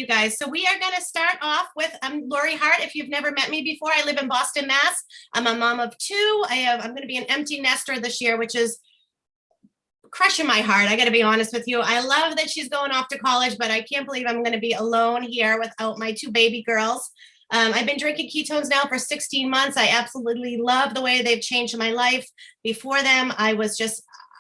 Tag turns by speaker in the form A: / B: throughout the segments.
A: You guys. So we are going to start off with Lori Hart. If you've never met me before, I live in Boston, Mass. I'm a mom of two. I'm going to be an empty nester this year, which is crushing my heart. I got to be honest with you. I love that she's going off to college, but I can't believe I'm going to be alone here without my two baby girls. I've been drinking ketones now for 16 months. I absolutely love the way they've changed my life. Before them, I was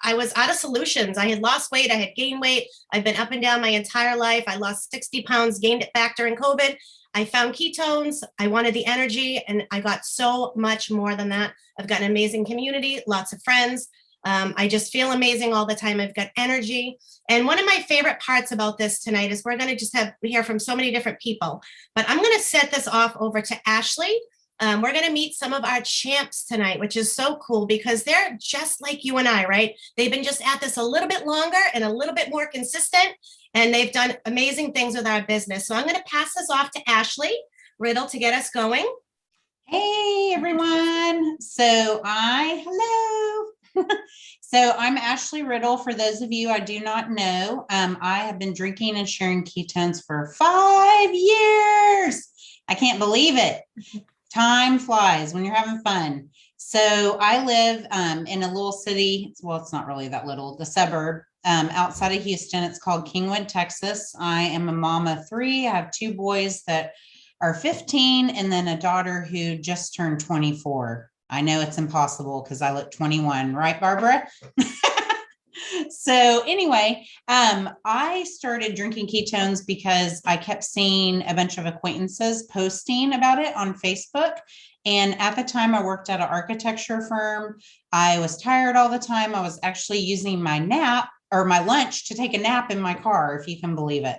A: out of solutions. I had lost weight. I had gained weight. I've been up and down my entire life. I lost 60 pounds, gained it back during COVID. I found ketones. I wanted the energy, and I got so much more than that. I've got an amazing community, lots of friends. I just feel amazing all the time. I've got energy. And one of my favorite parts about this tonight is we're going to just hear from so many different people. But I'm going to set this off over to Ashley. We're going to meet some of our champs tonight, which is so cool because they're just like you and I, right? They've been just at this a little bit longer and a little bit more consistent, and they've done amazing things with our business. So I'm going to pass this off to Ashley Riddle to get us going.
B: Hey, everyone. Hello. So I'm Ashley Riddle. For those of you I do not know, I have been drinking and sharing ketones for 5 years. I can't believe it. Time flies when you're having fun. So I live in a little city. Well, it's not really that little, the suburb outside of Houston. It's called Kingwood, Texas. I am a mom of 3. I have 2 boys that are 15 and then a daughter who just turned 24. I know it's impossible because I look 21, right, Barbara? So anyway, I started drinking ketones because I kept seeing a bunch of acquaintances posting about it on Facebook. And at the time I worked at an architecture firm. I was tired all the time. I was actually using my lunch to take a nap in my car, if you can believe it.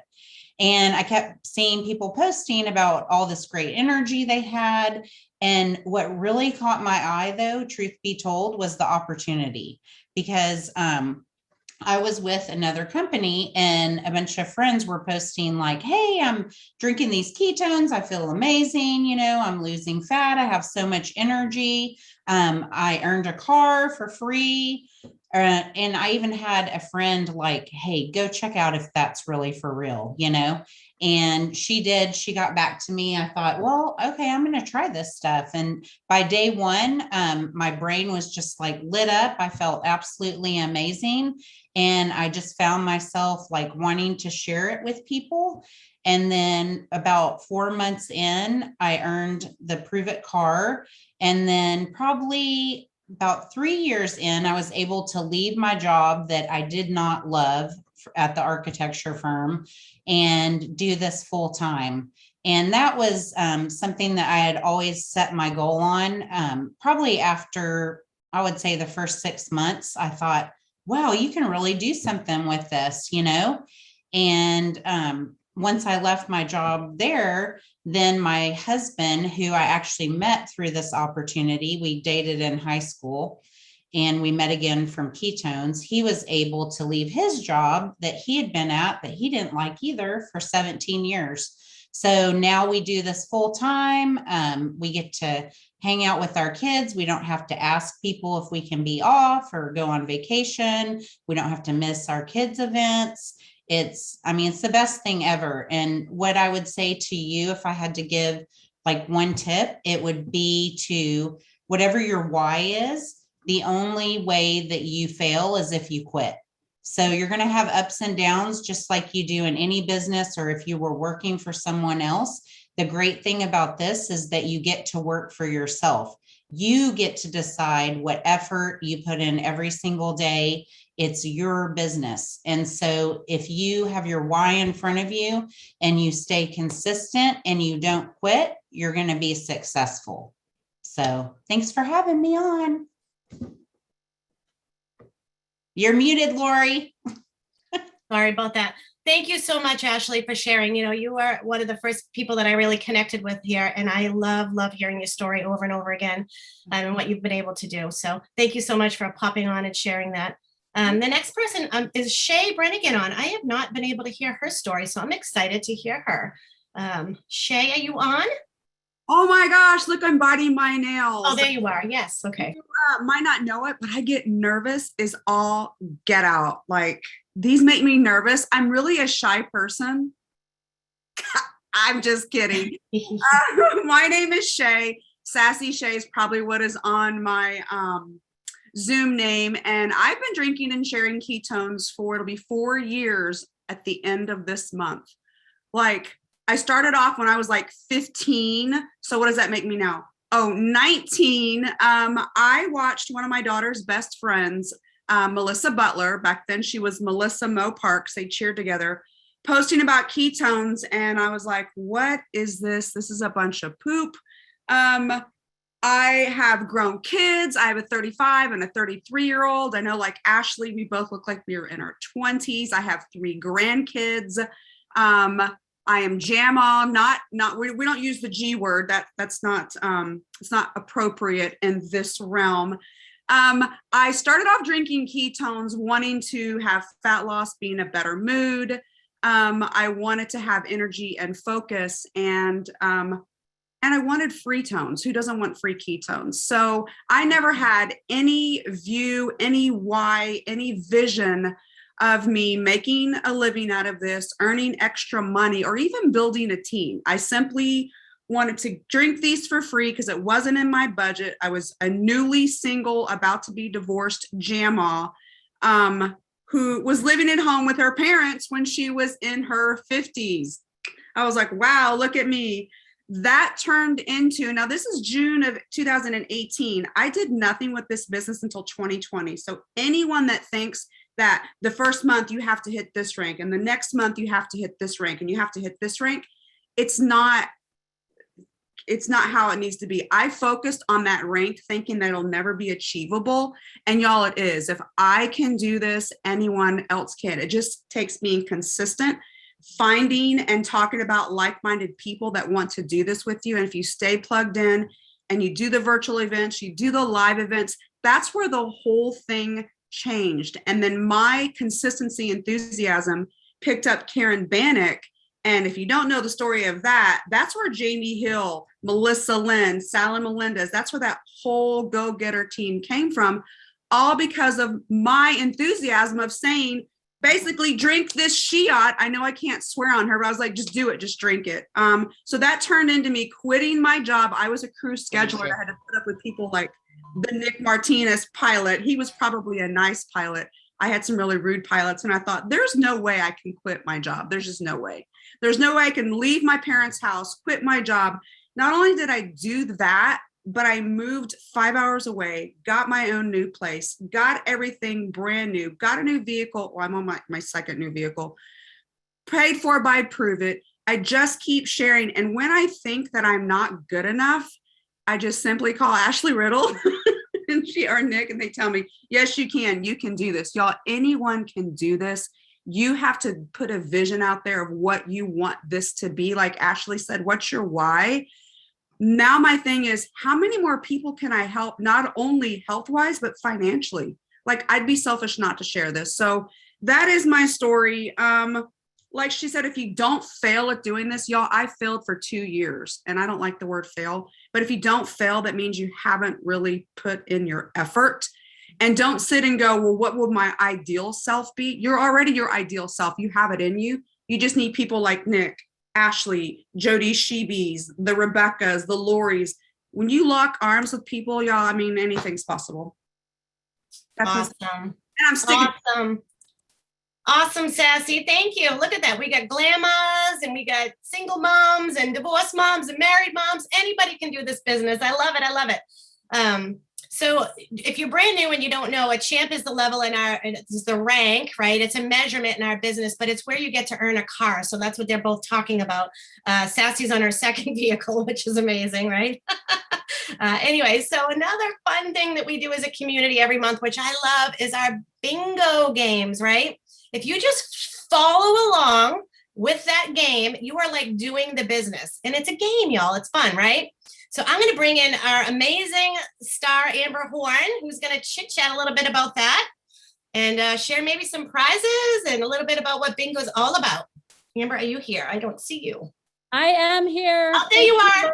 B: And I kept seeing people posting about all this great energy they had. And what really caught my eye, though, truth be told, was the opportunity, because I was with another company and a bunch of friends were posting like, hey, I'm drinking these ketones. I feel amazing. You know, I'm losing fat. I have so much energy. I earned a car for free. And I even had a friend like, hey, go check out if that's really for real, you know? And she did. She got back to me. I thought, well, okay, I'm going to try this stuff. And by day 1, my brain was just like lit up. I felt absolutely amazing. And I just found myself like wanting to share it with people. And then about 4 months in, I earned the Prove It car. And then probably about 3 years in, I was able to leave my job that I did not love at the architecture firm and do this full time. And that was something that I had always set my goal on. Probably after, I would say, the first 6 months, I thought, wow, you can really do something with this, you know? And once I left my job there, then my husband, who I actually met through this opportunity, we dated in high school and we met again from ketones. He was able to leave his job that he had been at that he didn't like either for 17 years. So now we do this full time. We get to hang out with our kids. We don't have to ask people if we can be off or go on vacation. We don't have to miss our kids' events. It's the best thing ever. And what I would say to you, if I had to give like one tip, it would be to, whatever your why is, the only way that you fail is if you quit. So you're going to have ups and downs, just like you do in any business, or if you were working for someone else. The great thing about this is that you get to work for yourself. You get to decide what effort you put in every single day. It's your business. And so if you have your why in front of you and you stay consistent and you don't quit, you're going to be successful. So thanks for having me on. You're muted, Lori.
A: Sorry about that. Thank you so much, Ashley, for sharing. You know, you are one of the first people that I really connected with here, and I love hearing your story over and over again and what you've been able to do. So thank you so much for popping on and sharing that. The next person is Shay Brannigan on. I have not been able to hear her story, so I'm excited to hear her. Shay, are you on?
C: Oh my gosh, look, I'm biting my nails.
A: Oh, there you are. Yes. Okay.
C: You might not know it, but I get nervous is all get out. Like, these make me nervous. I'm really a shy person. I'm just kidding. My name is Shay. Sassy Shay is probably what is on my Zoom name. And I've been drinking and sharing ketones it'll be 4 years at the end of this month. Like, I started off when I was like 15. So what does that make me now? Oh, 19. I watched one of my daughter's best friends, Melissa Butler. Back then she was Melissa Mo Parks. They cheered together, posting about ketones. And I was like, what is this? This is a bunch of poop. I have grown kids. I have a 35 and a 33-year-old. I know, like Ashley, we both look like we were in our 20s. I have 3 grandkids. I am JAMA, we don't use the G word. That's not, it's not appropriate in this realm. I started off drinking ketones, wanting to have fat loss, be in a better mood. I wanted to have energy and focus, and I wanted free tones. Who doesn't want free ketones? So I never had any view, any why, any vision of me making a living out of this, earning extra money, or even building a team. I simply wanted to drink these for free because it wasn't in my budget. I was a newly single, about to be divorced JAMA, who was living at home with her parents when she was in her 50s. I was like, wow, look at me. That turned into, now this is June of 2018. I did nothing with this business until 2020. So anyone that thinks that the first month you have to hit this rank and the next month you have to hit this rank and you have to hit this rank, it's not how it needs to be. I focused on that rank thinking that it'll never be achievable. And y'all, it is. If I can do this, anyone else can. It just takes being consistent, finding and talking about like-minded people that want to do this with you. And if you stay plugged in and you do the virtual events, you do the live events, that's where the whole thing changed. And then my consistency, enthusiasm picked up Karen Bannock. And if you don't know the story of that, that's where Jamie Hill, Melissa Lynn, Sally Melendez, that's where that whole go-getter team came from, all because of my enthusiasm of saying, basically, drink this Shiat. I know I can't swear on her, but I was like, just do it, just drink it. So that turned into me quitting my job. I was a crew scheduler. I had to put up with people like the Nick Martinez pilot. He was probably a nice pilot. I had some really rude pilots, and I thought, there's no way I can quit my job. There's just no way. There's no way I can leave my parents' house, quit my job. Not only did I do that, but I moved 5 hours away, got my own new place, got everything brand new, got a new vehicle. Well, I'm on my second new vehicle, paid for by Prove It. I just keep sharing. And when I think that I'm not good enough, I just simply call Ashley Riddle and or Nick, and they tell me, yes, you can do this. Y'all, anyone can do this. You have to put a vision out there of what you want this to be. Like Ashley said, what's your why? Now my thing is, how many more people can I help, not only health-wise, but financially? Like, I'd be selfish not to share this. So that is my story. Like she said, if you don't fail at doing this, y'all, I failed for 2 years, and I don't like the word fail, but if you don't fail, that means you haven't really put in your effort. And don't sit and go, well, what would my ideal self be? You're already your ideal self. You have it in you. You just need people like Nick, Ashley, Jody Sheebies, the Rebeccas, the Loris. When you lock arms with people, y'all, I mean, anything's possible. That's
A: Awesome.
C: and I'm sticking.
A: Awesome, Sassy. Thank you. Look at that. We got glamas and we got single moms and divorced moms and married moms. Anybody can do this business. I love it. I love it. So if you're brand new and you don't know, a champ is the level it's the rank, right? It's a measurement in our business, but it's where you get to earn a car. So that's what they're both talking about. Sassy's on her second vehicle, which is amazing, right? Anyway, so another fun thing that we do as a community every month, which I love, is our bingo games, right? If you just follow along with that game, you are like doing the business. And it's a game, y'all. It's fun, right? So I'm going to bring in our amazing star, Amber Horn, who's going to chit chat a little bit about that and share maybe some prizes and a little bit about what bingo is all about. Amber, are you here? I don't see you.
D: I am here.
A: Oh, there you are.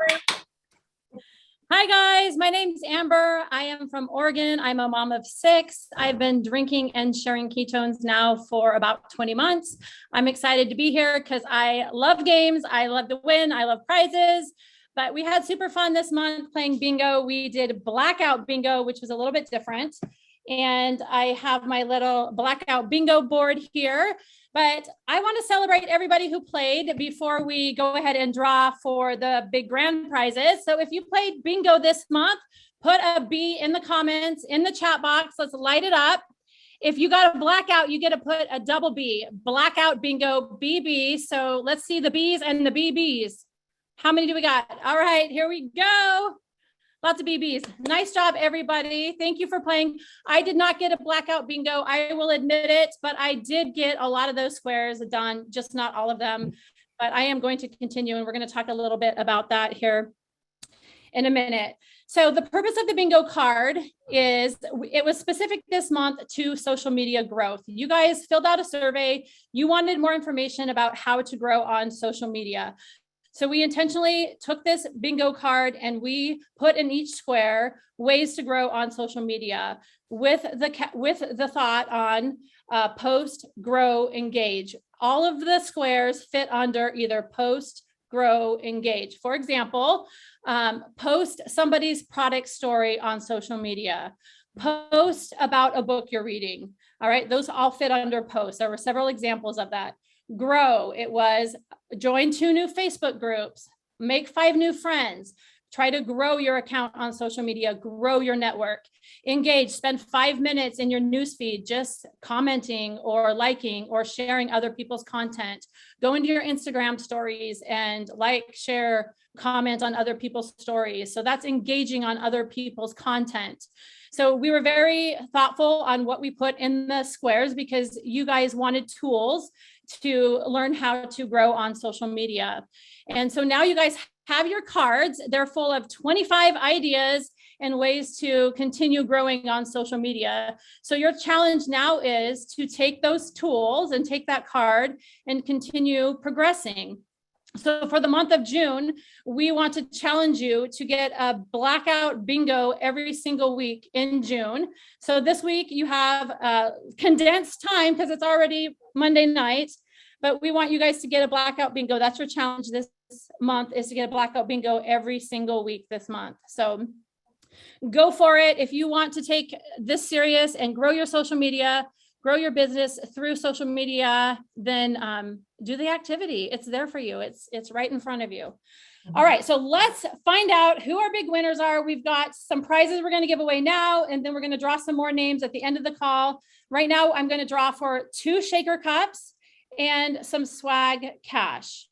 D: Hi guys, my name's Amber. I am from Oregon. I'm a mom of 6. I've been drinking and sharing ketones now for about 20 months. I'm excited to be here because I love games. I love to win. I love prizes. But we had super fun this month playing bingo. We did blackout bingo, which was a little bit different. And I have my little blackout bingo board here. But I want to celebrate everybody who played before we go ahead and draw for the big grand prizes. So if you played bingo this month, put a B in the comments, in the chat box. Let's light it up. If you got a blackout, you get to put a double B, blackout bingo, BB. So let's see the Bs and the BBs. How many do we got? All right, here we go. Lots of BBs. Nice job, everybody. Thank you for playing. I did not get a blackout bingo. I will admit it, but I did get a lot of those squares done, just not all of them. But I am going to continue, and we're going to talk a little bit about that here in a minute. So the purpose of the bingo card is it was specific this month to social media growth. You guys filled out a survey. You wanted more information about how to grow on social media. So we intentionally took this bingo card and we put in each square ways to grow on social media with the thought on post, grow, engage. All of the squares fit under either post, grow, engage. For example, post somebody's product story on social media. Post about a book you're reading. All right, those all fit under post. There were several examples of that. Grow, it was join 2 new Facebook groups, make 5 new friends, try to grow your account on social media, grow your network. Engage, spend 5 minutes in your newsfeed just commenting or liking or sharing other people's content. Go into your Instagram stories and like, share, comment on other people's stories. So that's engaging on other people's content. So we were very thoughtful on what we put in the squares because you guys wanted tools to learn how to grow on social media. And so now you guys have your cards. They're full of 25 ideas and ways to continue growing on social media. So your challenge now is to take those tools and take that card and continue progressing. So for the month of June, we want to challenge you to get a blackout bingo every single week in June. So this week you have condensed time because it's already Monday night, but we want you guys to get a blackout bingo. That's your challenge this month, is to get a blackout bingo every single week this month. So go for it. If you want to take this serious and grow your social media, grow your business through social media, then do the activity. It's there for you. It's right in front of you. All right, so let's find out who our big winners are. We've got some prizes we're going to give away now, and then we're going to draw some more names at the end of the call. Right now, I'm going to draw for 2 shaker cups and some swag cash.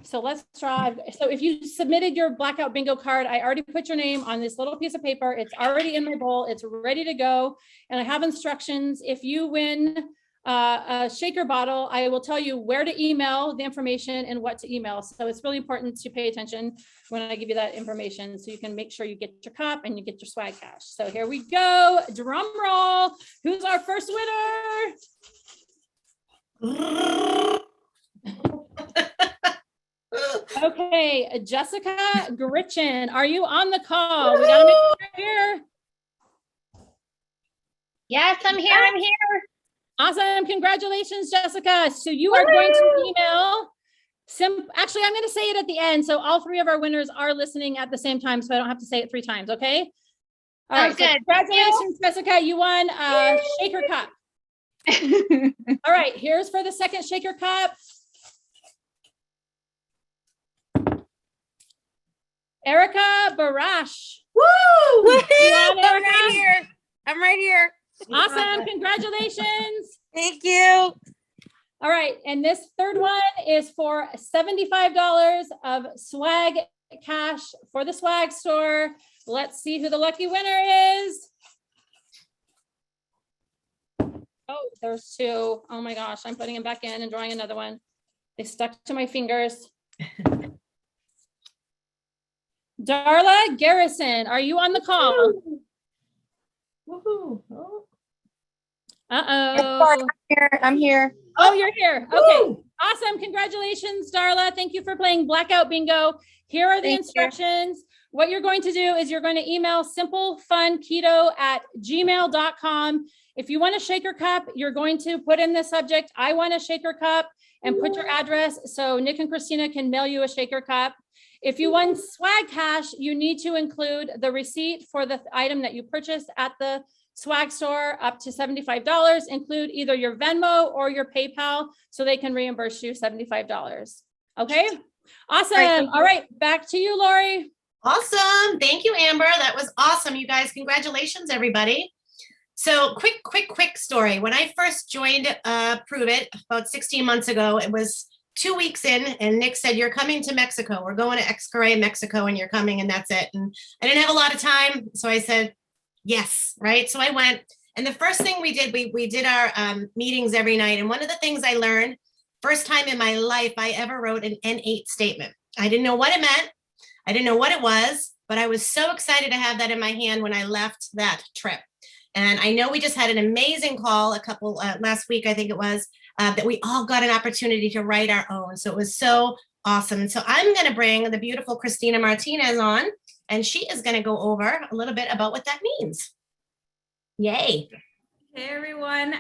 D: So let's draw. So if you submitted your blackout bingo card, I already put your name on this little piece of paper. It's already in my bowl. It's ready to go. And I have instructions. If you win a shaker bottle, I will tell you where to email the information and what to email. So it's really important to pay attention when I give you that information so you can make sure you get your cup and you get your swag cash. So here we go. Drum roll. Who's our first winner? Okay, Jessica Gritchen, are you on the call? We gotta make sure you're here.
E: Yes, I'm here. I'm here.
D: Awesome. Congratulations, Jessica. So you are going to email actually, I'm going to say it at the end. So all 3 of our winners are listening at the same time. So I don't have to say it 3 times. Okay. All right. So congratulations, Jessica. You won a shaker cup. All right. Here's for the second shaker cup. Erica Barash.
E: Woo!
D: I'm
E: right here. I'm right here.
D: Awesome. Congratulations.
E: Thank you.
D: All right. And this third one is for $75 of swag cash for the swag store. Let's see who the lucky winner is. Oh, there's 2. Oh my gosh. I'm putting them back in and drawing another one. They stuck to my fingers. Darla Garrison, are you on the call?
E: Woohoo. Oh.
D: Uh-oh.
E: I'm here.
D: Oh, you're here. Okay. Awesome. Congratulations, Darla. Thank you for playing Blackout Bingo. Here are the instructions. what you're going to do is you're going to email simplefunketo@gmail.com. If you want a shaker cup, you're going to put in the subject, I want a shaker cup, and put your address so Nick and Christina can mail you a shaker cup. If you want swag cash, you need to include the receipt for the item that you purchased at the swag store up to $75. Include either your Venmo or your PayPal so they can reimburse you $75. Okay, awesome. All right, back to you, Lori.
A: Awesome. Thank you, Amber. That was awesome. You guys, congratulations, everybody. So quick story. When I first joined Prove It about 16 months ago, it was 2 weeks in, and Nick said, you're coming to Mexico. We're going to Xcaret, Mexico, and you're coming, and that's it. And I didn't have a lot of time, so I said, yes, right? So I went, and the first thing we did, we did our meetings every night. And one of the things I learned, first time in my life I ever wrote an N8 statement. I didn't know what it meant. I didn't know what it was, but I was so excited to have that in my hand when I left that trip. And I know we just had an amazing call a couple last week, I think it was, that we all got an opportunity to write our own. So it was so awesome. And so I'm going to bring the beautiful Christina Martinez on, and she is going to go over a little bit about what that means. Yay.
F: Hey everyone,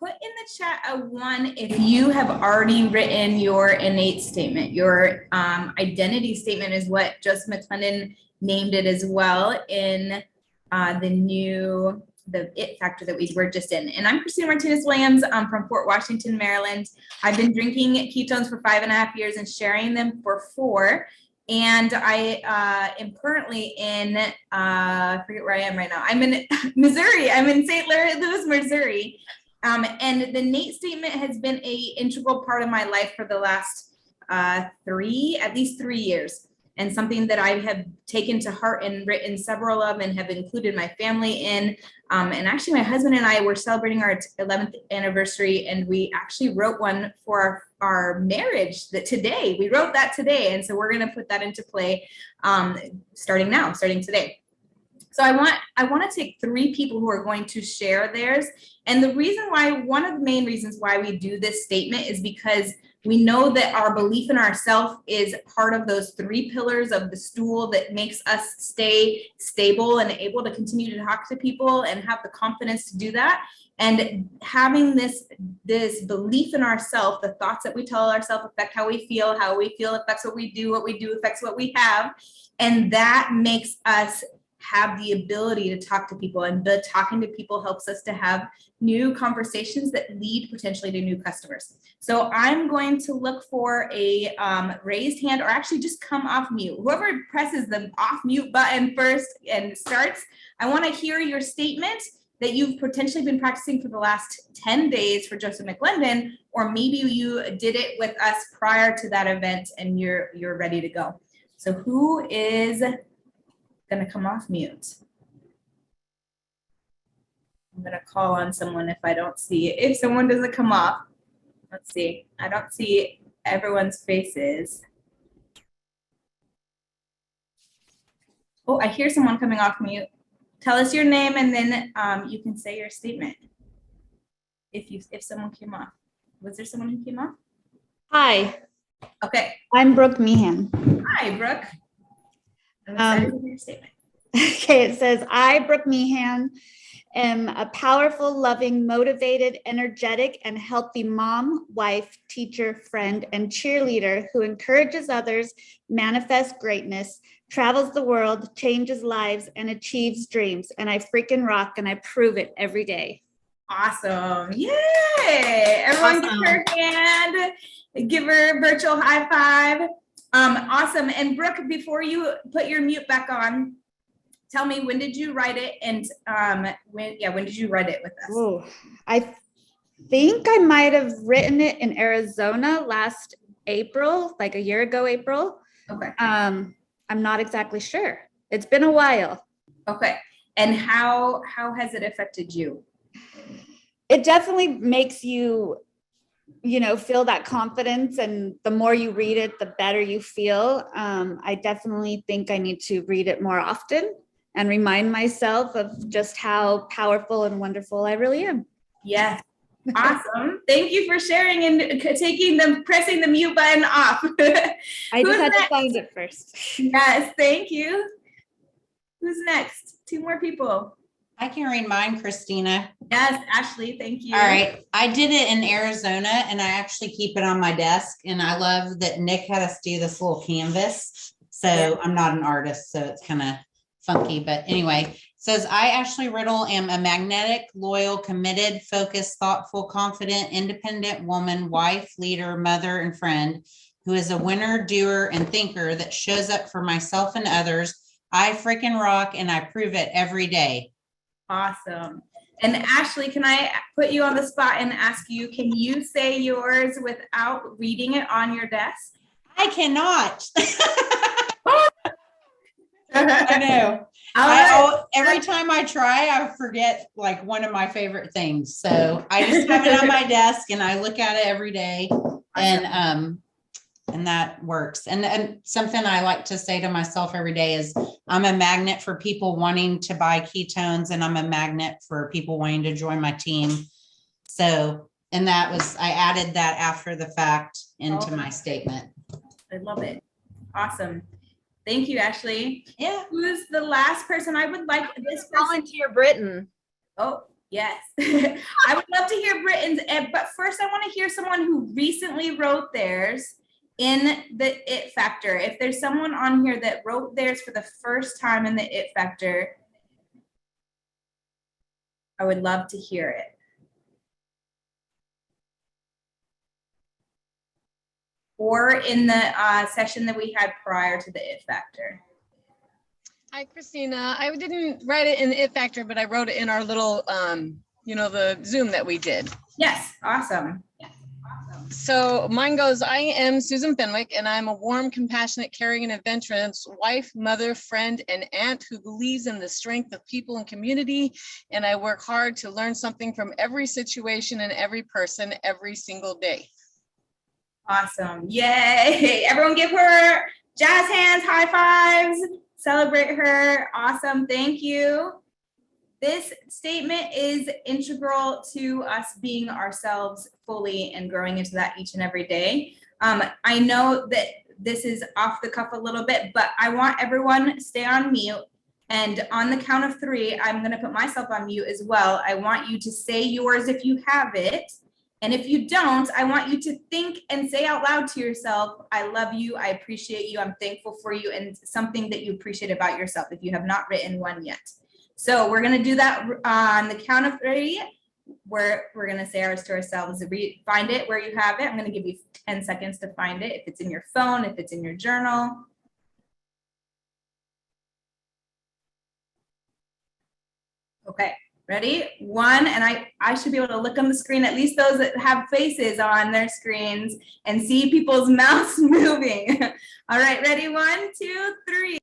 F: put in the chat a 1 if you have already written your innate statement. Your identity statement is what Joseph McClendon named it as well in the It Factor that we were just in. And I'm Christina Martinez Williams. I'm from Fort Washington, Maryland. I've been drinking ketones for 5.5 years and sharing them for 4. And I am currently in, I forget where I am right now. I'm in Missouri. I'm in St. Louis, Missouri. And the Nate statement has been an integral part of my life for the last at least 3 years. And something that I have taken to heart and written several of and have included my family in. And actually my husband and I were celebrating our 11th anniversary, and we actually wrote one for our marriage today. We wrote that today. And so we're gonna put that into play starting today. So I want to take 3 people who are going to share theirs. And the reason why, one of the main reasons why we do this statement is because we know that our belief in ourselves is part of those 3 pillars of the stool that makes us stay stable and able to continue to talk to people and have the confidence to do that. And having this belief in ourselves, the thoughts that we tell ourselves affect how we feel affects what we do affects what we have. And that makes us have the ability to talk to people, and the talking to people helps us to have new conversations that lead potentially to new customers. So I'm going to look for a raised hand, or actually just come off mute. Whoever presses the off mute button first and starts, I want to hear your statement that you've potentially been practicing for the last 10 days for Joseph McClendon, or maybe you did it with us prior to that event and you're ready to go. So who is going to come off mute? I'm going to call on someone if I don't see it. If someone doesn't come off, let's see. I don't see everyone's faces. Oh, I hear someone coming off mute. Tell us your name, and then you can say your statement. If someone came off. Was there someone who came off?
G: Hi,
F: Okay.
G: I'm Brooke Meehan.
F: Hi, Brooke. I'm excited to hear your statement.
G: Okay, it says, I, Brooke Meehan, am a powerful, loving, motivated, energetic, and healthy mom, wife, teacher, friend, and cheerleader who encourages others, manifests greatness, travels the world, changes lives, and achieves dreams. And I freaking rock, and I prove it every day.
F: Awesome. Yay. Everyone
A: Awesome.
F: give her a hand. Give her a virtual high five. Awesome. And Brooke, before you put your mute back on, tell me, when did you write it? And when did you write it with us?
G: Ooh, I think I might have written it in Arizona last April, like a year ago, April.
F: Okay.
G: I'm not exactly sure. It's been a while.
F: Okay. And how has it affected you?
G: It definitely makes you, feel that confidence, and the more you read it, the better you feel. I definitely think I need to read it more often and remind myself of just how powerful and wonderful I really am.
F: Yes. Awesome. Thank you for sharing and pressing the mute button off.
G: I
F: Who's
G: just had to
F: next?
G: find it first.
F: Yes, thank you. Who's next? Two more people.
B: I can read mine, Christina.
F: Yes, Ashley, thank you.
B: All right. I did it in Arizona and I actually keep it on my desk. And I love that Nick had us do this little canvas. So I'm not an artist, so it's kind of funky. But anyway, it says, I, Ashley Riddle, am a magnetic, loyal, committed, focused, thoughtful, confident, independent woman, wife, leader, mother, and friend who is a winner, doer, and thinker that shows up for myself and others. I freaking rock and I prove it every day.
F: Awesome. And Ashley, can I put you on the spot and ask you, can you say yours without reading it on your desk?
B: I cannot. I know. Every time I try, I forget like one of my favorite things. So I just have it on my desk and I look at it every day and that works. And something I like to say to myself every day is I'm a magnet for people wanting to buy ketones and I'm a magnet for people wanting to join my team. So, and that was, I added that after the fact into my statement.
F: I love it. Awesome. Thank you, Ashley.
B: Yeah.
F: Who's the last person? I would like this person.
E: Volunteer Britain.
F: Oh, yes. I would love to hear Britain's, but first I want to hear someone who recently wrote theirs in the It Factor. If there's someone on here that wrote theirs for the first time in the It Factor, I would love to hear it. Or in the session that we had prior to the It Factor.
H: Hi, Christina. I didn't write it in the It Factor, but I wrote it in our little, the Zoom that we did.
F: Yes, awesome.
H: So mine goes, I am Susan Fenwick, and I'm a warm, compassionate, caring, and adventurous wife, mother, friend, and aunt who believes in the strength of people and community. And I work hard to learn something from every situation and every person every single day.
F: Awesome. Yay. Everyone give her jazz hands, high fives, celebrate her. Awesome. Thank you. This statement is integral to us being ourselves fully and growing into that each and every day. I know that this is off the cuff a little bit, but I want everyone to stay on mute. And on the count of 3, I'm going to put myself on mute as well. I want you to say yours if you have it. And if you don't, I want you to think and say out loud to yourself, I love you, I appreciate you, I'm thankful for you, and something that you appreciate about yourself if you have not written one yet. So we're gonna do that on the count of 3, where we're gonna say ours to ourselves. Find it where you have it. I'm gonna give you 10 seconds to find it. If it's in your phone, if it's in your journal. Okay. Ready? 1, and I should be able to look on the screen, at least those that have faces on their screens, and see people's mouths moving. All right, ready? 1, 2, 3.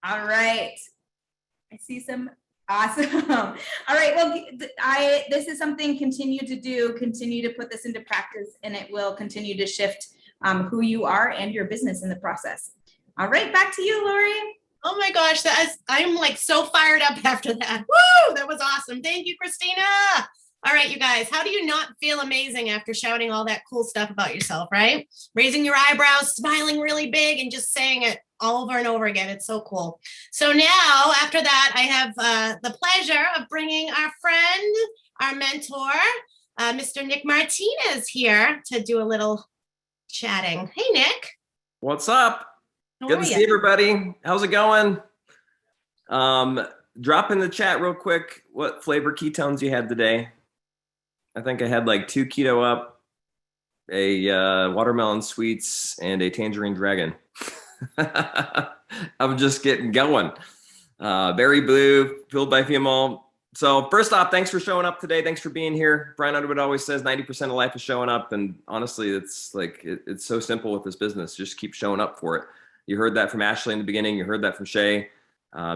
F: All right. I see some. Awesome. All right. Well, this is something continue to do, continue to put this into practice, and it will continue to shift who you are and your business in the process. All right. Back to you, Lori.
A: Oh my gosh, I'm like so fired up after that. Woo, that was awesome. Thank you, Christina. All right, you guys, how do you not feel amazing after shouting all that cool stuff about yourself, right? Raising your eyebrows, smiling really big, and just saying it over and over again. It's so cool. So now, after that, I have the pleasure of bringing our friend, our mentor, Mr. Nick Martinez here to do a little chatting. Hey, Nick.
I: What's up?
A: How
I: Good
A: are
I: to
A: ya?
I: see everybody. How's it going? Drop in the chat real quick what flavor ketones you had today. I think I had like 2 keto up, a watermelon sweets, and a tangerine dragon. I'm just getting going. Berry blue, fueled by female. So first off, thanks for showing up today. Thanks for being here. Brian Underwood always says 90% of life is showing up. And honestly, it's like, it's so simple with this business. Just keep showing up for it. You heard that from Ashley in the beginning. You heard that from Shay.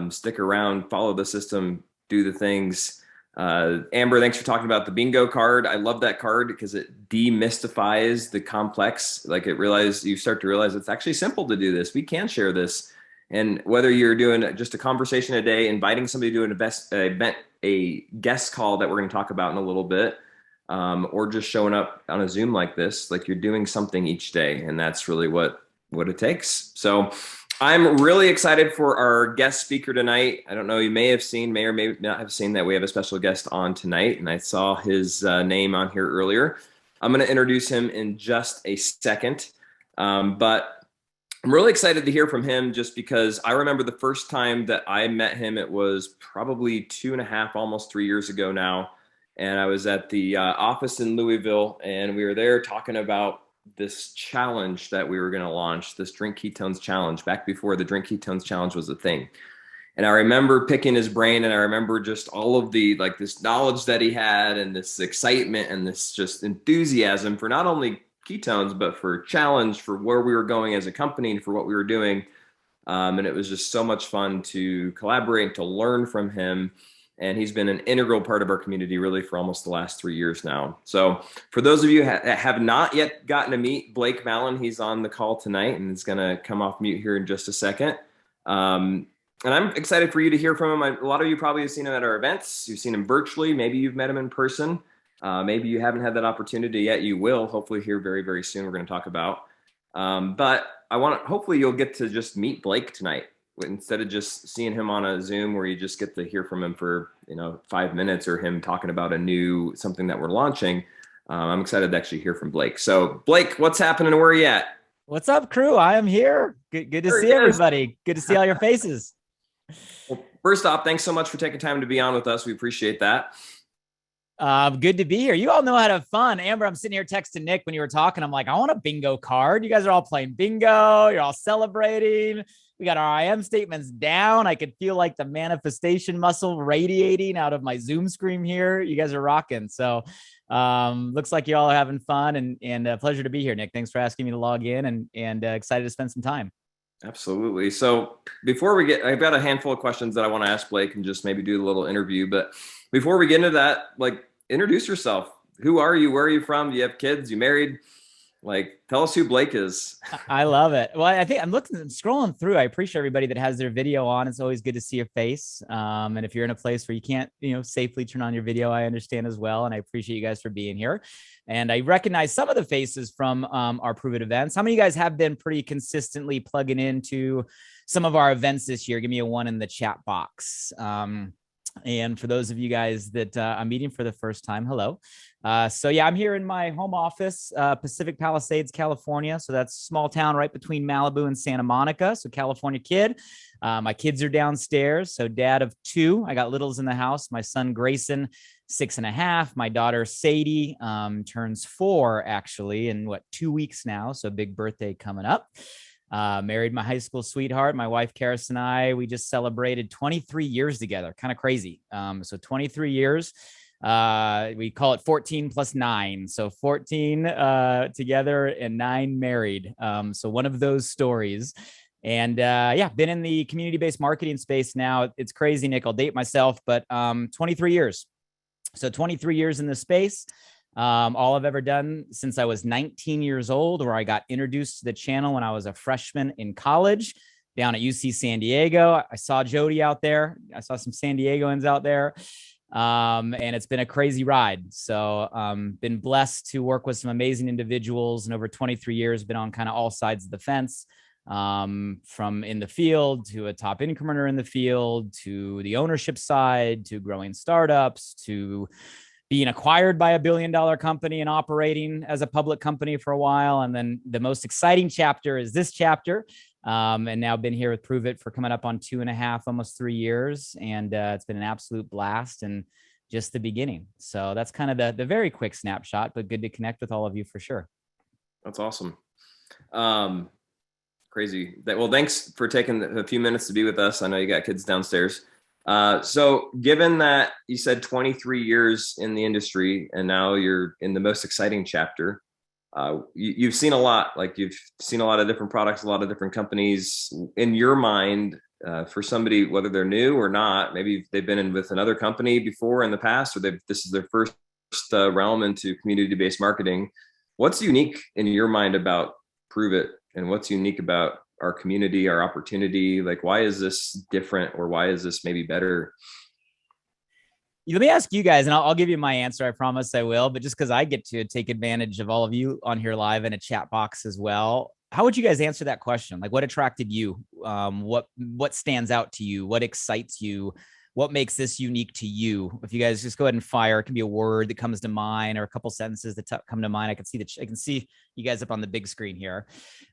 I: Stick around, follow the system, do the things. Amber, thanks for talking about the bingo card. I love that card because it demystifies the complex. Like you start to realize it's actually simple to do this. We can share this. And whether you're doing just a conversation a day, inviting somebody to a guest call that we're going to talk about in a little bit, or just showing up on a Zoom like this, like you're doing something each day. And that's really what it takes. So I'm really excited for our guest speaker tonight. I don't know, you may or may not have seen that we have a special guest on tonight, and I saw his name on here earlier. I'm going to introduce him in just a second, but I'm really excited to hear from him just because I remember the first time that I met him, it was probably 2.5, almost 3 years ago now, and I was at the office in Louisville, and we were there talking about this challenge that we were going to launch, this Drink Ketones challenge, back before the Drink Ketones challenge was a thing. And I remember picking his brain, and I remember just all of the, like, this knowledge that he had and this excitement and this just enthusiasm for not only ketones, but for challenge, for where we were going as a company and for what we were doing. And it was just so much fun to collaborate and to learn from him. And he's been an integral part of our community really for almost the last 3 years now. So for those of you that have not yet gotten to meet Blake Mallen, he's on the call tonight and is going to come off mute here in just a second. And I'm excited for you to hear from him. A lot of you probably have seen him at our events. You've seen him virtually. Maybe you've met him in person. Maybe you haven't had that opportunity yet. You will hopefully hear very, very soon. We're going to talk about. But hopefully you'll get to just meet Blake tonight, instead of just seeing him on a Zoom where you just get to hear from him for 5 minutes or him talking about something that we're launching. I'm excited to actually hear from Blake. So Blake, what's happening? Where are you at?
J: What's up, crew? I am here. Good to see everybody. Good to see all your faces.
I: Well, first off, thanks so much for taking time to be on with us. We appreciate that.
J: Good to be here. You all know how to have fun. Amber, I'm sitting here texting Nick when you were talking. I'm like, I want a bingo card. You guys are all playing bingo. You're all celebrating. We got our IM statements down. I could feel like the manifestation muscle radiating out of my Zoom screen here. You guys are rocking. So looks like you all are having fun, and a pleasure to be here, Nick. Thanks for asking me to log in, and excited to spend some time.
I: Absolutely. So before I've got a handful of questions that I want to ask Blake and just maybe do a little interview. But before we get into that, introduce yourself. Who are you? Where are you from? Do you have kids? You married? Tell us who Blake is.
J: I love it. Well, I think I'm scrolling through. I appreciate everybody that has their video on. It's always good to see your face. And if you're in a place where you can't, safely turn on your video, I understand as well. And I appreciate you guys for being here. And I recognize some of the faces from our Prove It events. How many of you guys have been pretty consistently plugging into some of our events this year? Give me a 1 in the chat box. And for those of you guys that I'm meeting for the first time, hello. So yeah, I'm here in my home office, Pacific Palisades, California. So that's a small town right between Malibu and Santa Monica. So California kid. My kids are downstairs. So dad of 2. I got littles in the house. My son Grayson, 6.5. My daughter Sadie turns 4 actually in 2 weeks now. So big birthday coming up. Married my high school sweetheart, my wife, Karis, and I. We just celebrated 23 years together. Kind of crazy. So 23 years. We call it 14 plus 9. So 14 together and 9 married. So one of those stories. And been in the community-based marketing space now. It's crazy, Nick. I'll date myself, but 23 years. So 23 years in this space. All I've ever done since I was 19 years old, where I got introduced to the channel when I was a freshman in college down at UC San Diego. I saw Jody out there. I saw some San Diegoans out there. And it's been a crazy ride. So been blessed to work with some amazing individuals, and over 23 years, been on kind of all sides of the fence, from in the field to a top income earner in the field, to the ownership side, to growing startups, to being acquired by $1 billion company and operating as a public company for a while. And then the most exciting chapter is this chapter. And now been here with Prove It for coming up on 2.5, almost 3 years. And it's been an absolute blast and just the beginning. So that's kind of the very quick snapshot, but good to connect with all of you for sure.
I: That's awesome. Crazy. Well, thanks for taking a few minutes to be with us. I know you got kids downstairs. So given that you said 23 years in the industry and now you're in the most exciting chapter, you've seen a lot, you've seen a lot of different products, a lot of different companies. In your mind, for somebody, whether they're new or not, maybe they've been in with another company before in the past, or this is their first realm into community-based marketing. What's unique in your mind about Prove It, and what's unique about our community, our opportunity? Like, why is this different, or why is this maybe better?
J: Let me ask you guys, and I'll give you my answer. I promise I will. But just because I get to take advantage of all of you on here live in a chat box as well, how would you guys answer that question? Like, what attracted you? What stands out to you? What excites you? What makes this unique to you? If you guys just go ahead and fire, it can be a word that comes to mind or a couple sentences that come to mind. I can see you guys up on the big screen here.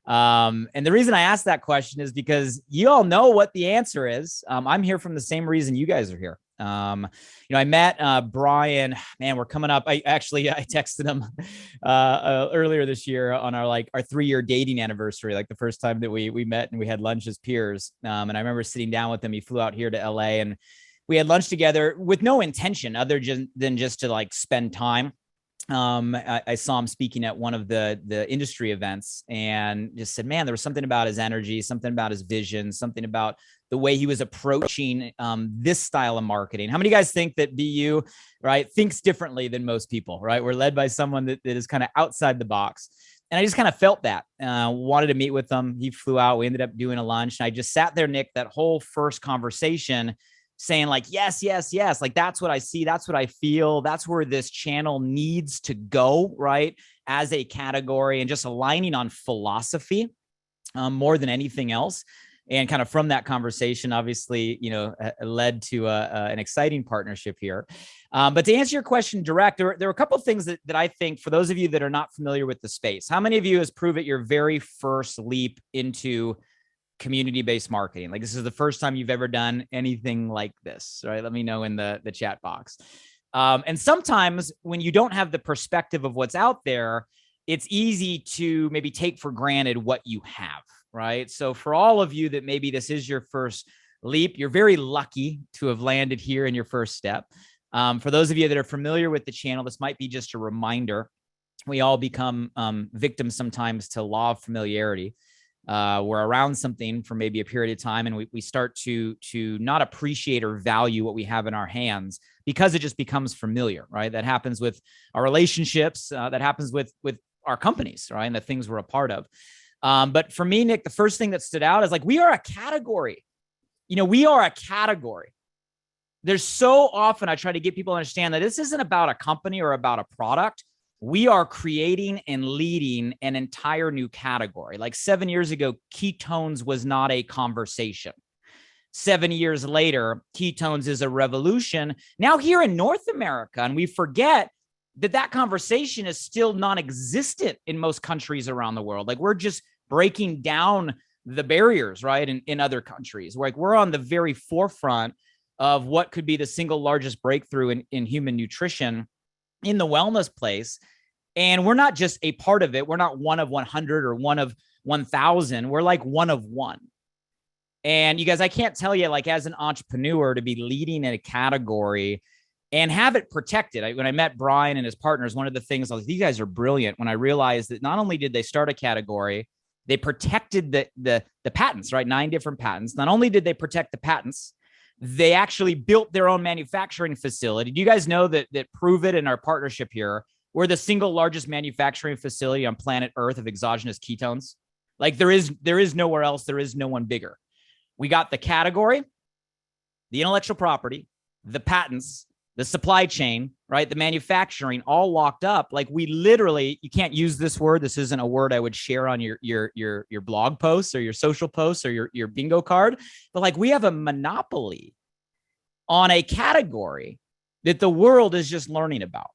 J: And the reason I asked that question is because you all know what the answer is. I'm here from the same reason you guys are here. I met Brian. Man, we're coming up. I texted him earlier this year on our 3-year dating anniversary, like the first time that we met and we had lunch as peers. And I remember sitting down with him. He flew out here to LA and we had lunch together with no intention other than just to spend time. I saw him speaking at one of the industry events and just said, man, there was something about his energy, something about his vision, something about the way he was approaching this style of marketing. How many guys think that BU, right, thinks differently than most people, right? We're led by someone that is kind of outside the box. And I just kind of felt that, wanted to meet with him. He flew out. We ended up doing a lunch. And I just sat there, Nick, that whole first conversation saying yes. Like, that's what I see. That's what I feel. That's where this channel needs to go, right? As a category, and just aligning on philosophy more than anything else. And kind of from that conversation, obviously, led to an exciting partnership here. But to answer your question direct, there are a couple of things that I think, for those of you that are not familiar with the space, how many of you has Prove It your very first leap into community-based marketing? Like, this is the first time you've ever done anything like this, right? Let me know in the chat box. And sometimes when you don't have the perspective of what's out there, it's easy to maybe take for granted what you have, right? So for all of you that maybe this is your first leap, you're very lucky to have landed here in your first step. For those of you that are familiar with the channel, this might be just a reminder. We all become victims sometimes to law of familiarity. We're around something for maybe a period of time, and we start to not appreciate or value what we have in our hands because it just becomes familiar, right? That happens with our relationships. That happens with our companies, right? And the things we're a part of. But for me, Nick, the first thing that stood out is we are a category. We are a category. There's so often I try to get people to understand that this isn't about a company or about a product. We are creating and leading an entire new category. 7 years ago, ketones was not a conversation. 7 years later, ketones is a revolution now here in North America. And we forget that conversation is still non-existent in most countries around the world. We're just breaking down the barriers, right? In other countries, we're on the very forefront of what could be the single largest breakthrough in human nutrition in the wellness place. And we're not just a part of it. We're not one of 100 or one of 1,000. We're one of one. And you guys, I can't tell you, as an entrepreneur, to be leading in a category and have it protected. When I met Brian and his partners, one of the things I was like, these guys are brilliant. When I realized that not only did they start a category, they protected the patents, right? 9 different patents. Not only did they protect the patents, they actually built their own manufacturing facility. Do you guys know that Prove It and our partnership here, we're the single largest manufacturing facility on planet Earth of exogenous ketones? There is nowhere else. There is no one bigger. We got the category, the intellectual property, the patents, the supply chain, right? The manufacturing all locked up. We literally, you can't use this word. This isn't a word I would share on your blog posts or your social posts or your bingo card. But we have a monopoly on a category that the world is just learning about.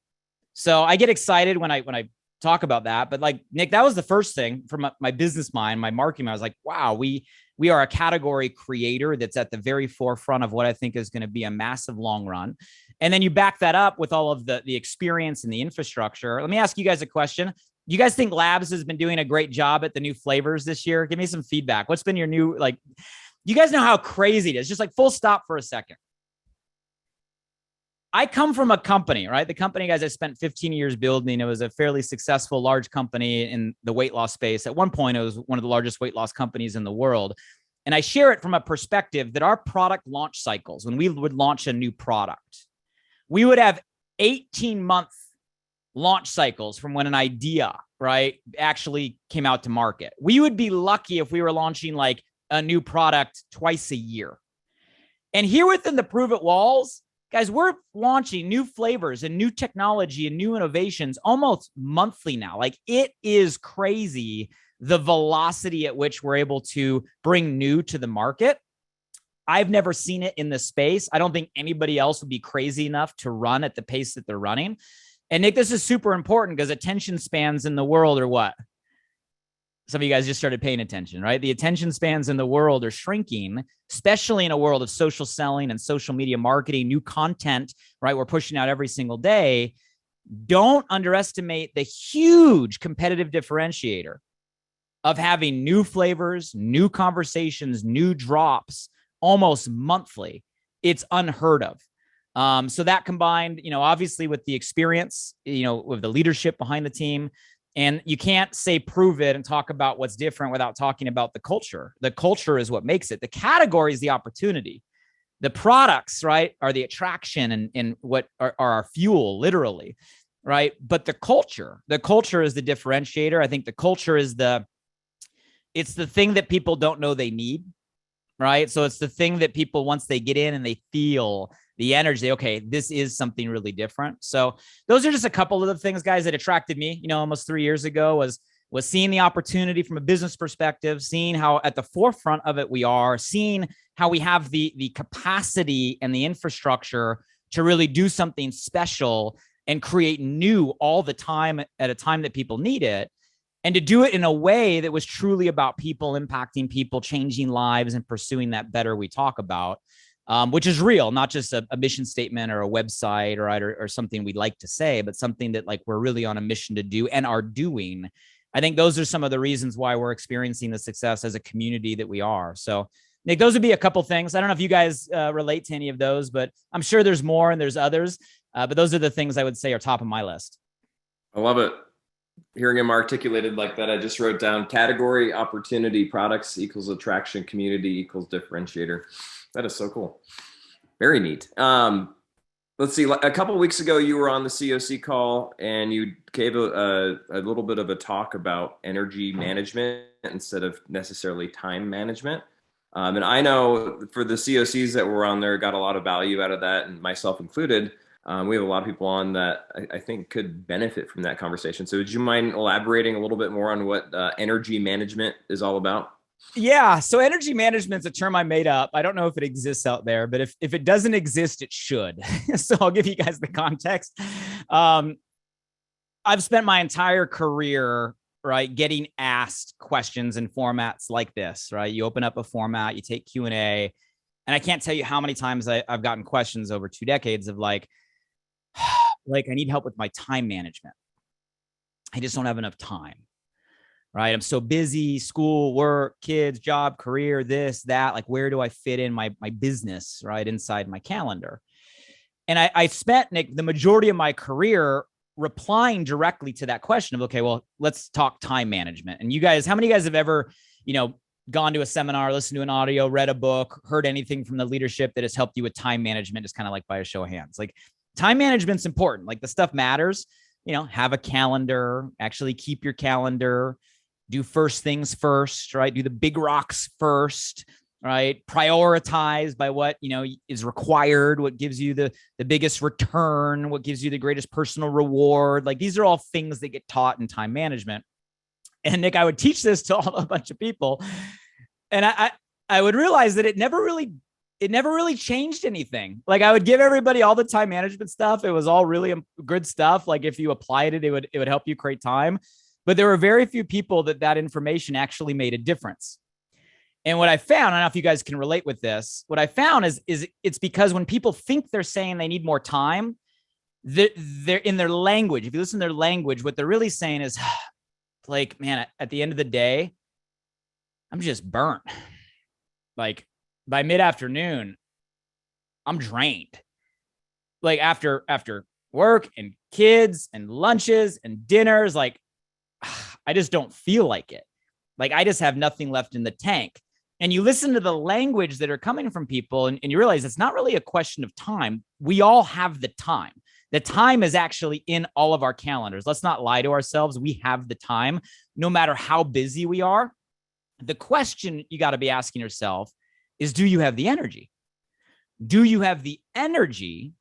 J: So I get excited when I talk about that. But Nick, that was the first thing from my business mind, my marketing mind. I was like, wow, we are a category creator that's at the very forefront of what I think is going to be a massive long run. And then you back that up with all of the experience and the infrastructure. Let me ask you guys a question. You guys think Labs has been doing a great job at the new flavors this year? Give me some feedback. What's been your new, you guys know how crazy it is. Just full stop for a second. I come from a company, right? The company, guys, I spent 15 years building. It was a fairly successful, large company in the weight loss space. At one point, it was one of the largest weight loss companies in the world. And I share it from a perspective that our product launch cycles, when we would launch a new product, we would have 18-month launch cycles from when an idea, right, actually came out to market. We would be lucky if we were launching like a new product twice a year. And here within the Prove It walls, guys, we're launching new flavors and new technology and new innovations almost monthly now. Like, it is crazy the velocity at which we're able to bring new to the market. I've never seen it in this space. I don't think anybody else would be crazy enough to run at the pace that they're running. And Nick, this is super important because attention spans in the world are what? Some of you guys just started paying attention, right? The attention spans in the world are shrinking, especially in a world of social selling and social media marketing, new content, right? We're pushing out every single day. Don't underestimate the huge competitive differentiator of having new flavors, new conversations, new drops almost monthly. It's unheard of. So that combined, obviously with the experience, with the leadership behind the team, and you can't say prove it and talk about what's different without talking about the culture. The culture is what makes it. The category is the opportunity. The products, right, are the attraction and what are our fuel, literally, right? But the culture is the differentiator. I think the culture is it's the thing that people don't know they need, right? So it's the thing that people, once they get in and they feel the energy, okay, this is something really different. So those are just a couple of the things, guys, that attracted me, almost 3 years ago was seeing the opportunity from a business perspective, seeing how at the forefront of it we are, seeing how we have the capacity and the infrastructure to really do something special and create new all the time at a time that people need it. And to do it in a way that was truly about people, impacting people, changing lives, and pursuing that better we talk about, which is real, not just a mission statement or a website or something we'd like to say, but something that like we're really on a mission to do and are doing. I think those are some of the reasons why we're experiencing the success as a community that we are. So, Nick, those would be a couple things. I don't know if you guys relate to any of those, but I'm sure there's more and there's others. But those are the things I would say are top of my list.
I: I love it. Hearing him articulated like that, I just wrote down category, opportunity, products equals attraction, community equals differentiator. That is so cool. Very neat. Let's see. A couple of weeks ago, you were on the COC call and you gave a little bit of a talk about energy management instead of necessarily time management. And I know for the COCs that were on there, got a lot of value out of that, and myself included. We have a lot of people on that I think could benefit from that conversation. So would you mind elaborating a little bit more on what energy management is all about?
J: Yeah. So energy management is a term I made up. I don't know if it exists out there, but if it doesn't exist, it should. So I'll give you guys the context. I've spent my entire career, right, getting asked questions in formats like this, right? You open up a format, you take Q&A, and I can't tell you how many times I've gotten questions over 2 decades of like, I need help with my time management. I just don't have enough time, right? I'm so busy, school, work, kids, job, career, this, that, like, where do I fit in my business, right, inside my calendar? And I spent, Nick, the majority of my career replying directly to that question of, okay, well, let's talk time management. And you guys, how many of you guys have ever, gone to a seminar, listened to an audio, read a book, heard anything from the leadership that has helped you with time management, just kind of like by a show of hands? Like, time management's important. Like, the stuff matters, have a calendar, actually keep your calendar, do first things first, right? Do the big rocks first, right? Prioritize by what, is required, what gives you the biggest return, what gives you the greatest personal reward. Like, these are all things that get taught in time management. And Nick, I would teach this to a bunch of people. And I would realize that it never really changed anything. Like, I would give everybody all the time management stuff. It was all really good stuff. Like, if you applied it, it would help you create time. But there were very few people that information actually made a difference. And what I found, I don't know if you guys can relate with this, what I found is it's because when people think they're saying they need more time, they're in their language. If you listen to their language, what they're really saying is, like, man, at the end of the day, I'm just burnt. Like, by mid-afternoon, I'm drained. Like, after work and kids and lunches and dinners, like, I just don't feel like it. Like, I just have nothing left in the tank. and you listen to the language that are coming from people, and you realize it's not really a question of time. We all have the time. The time is actually in all of our calendars. Let's not lie to ourselves. We have the time, no matter how busy we are. The question you got to be asking yourself is, do you have the energy? Do you have the energy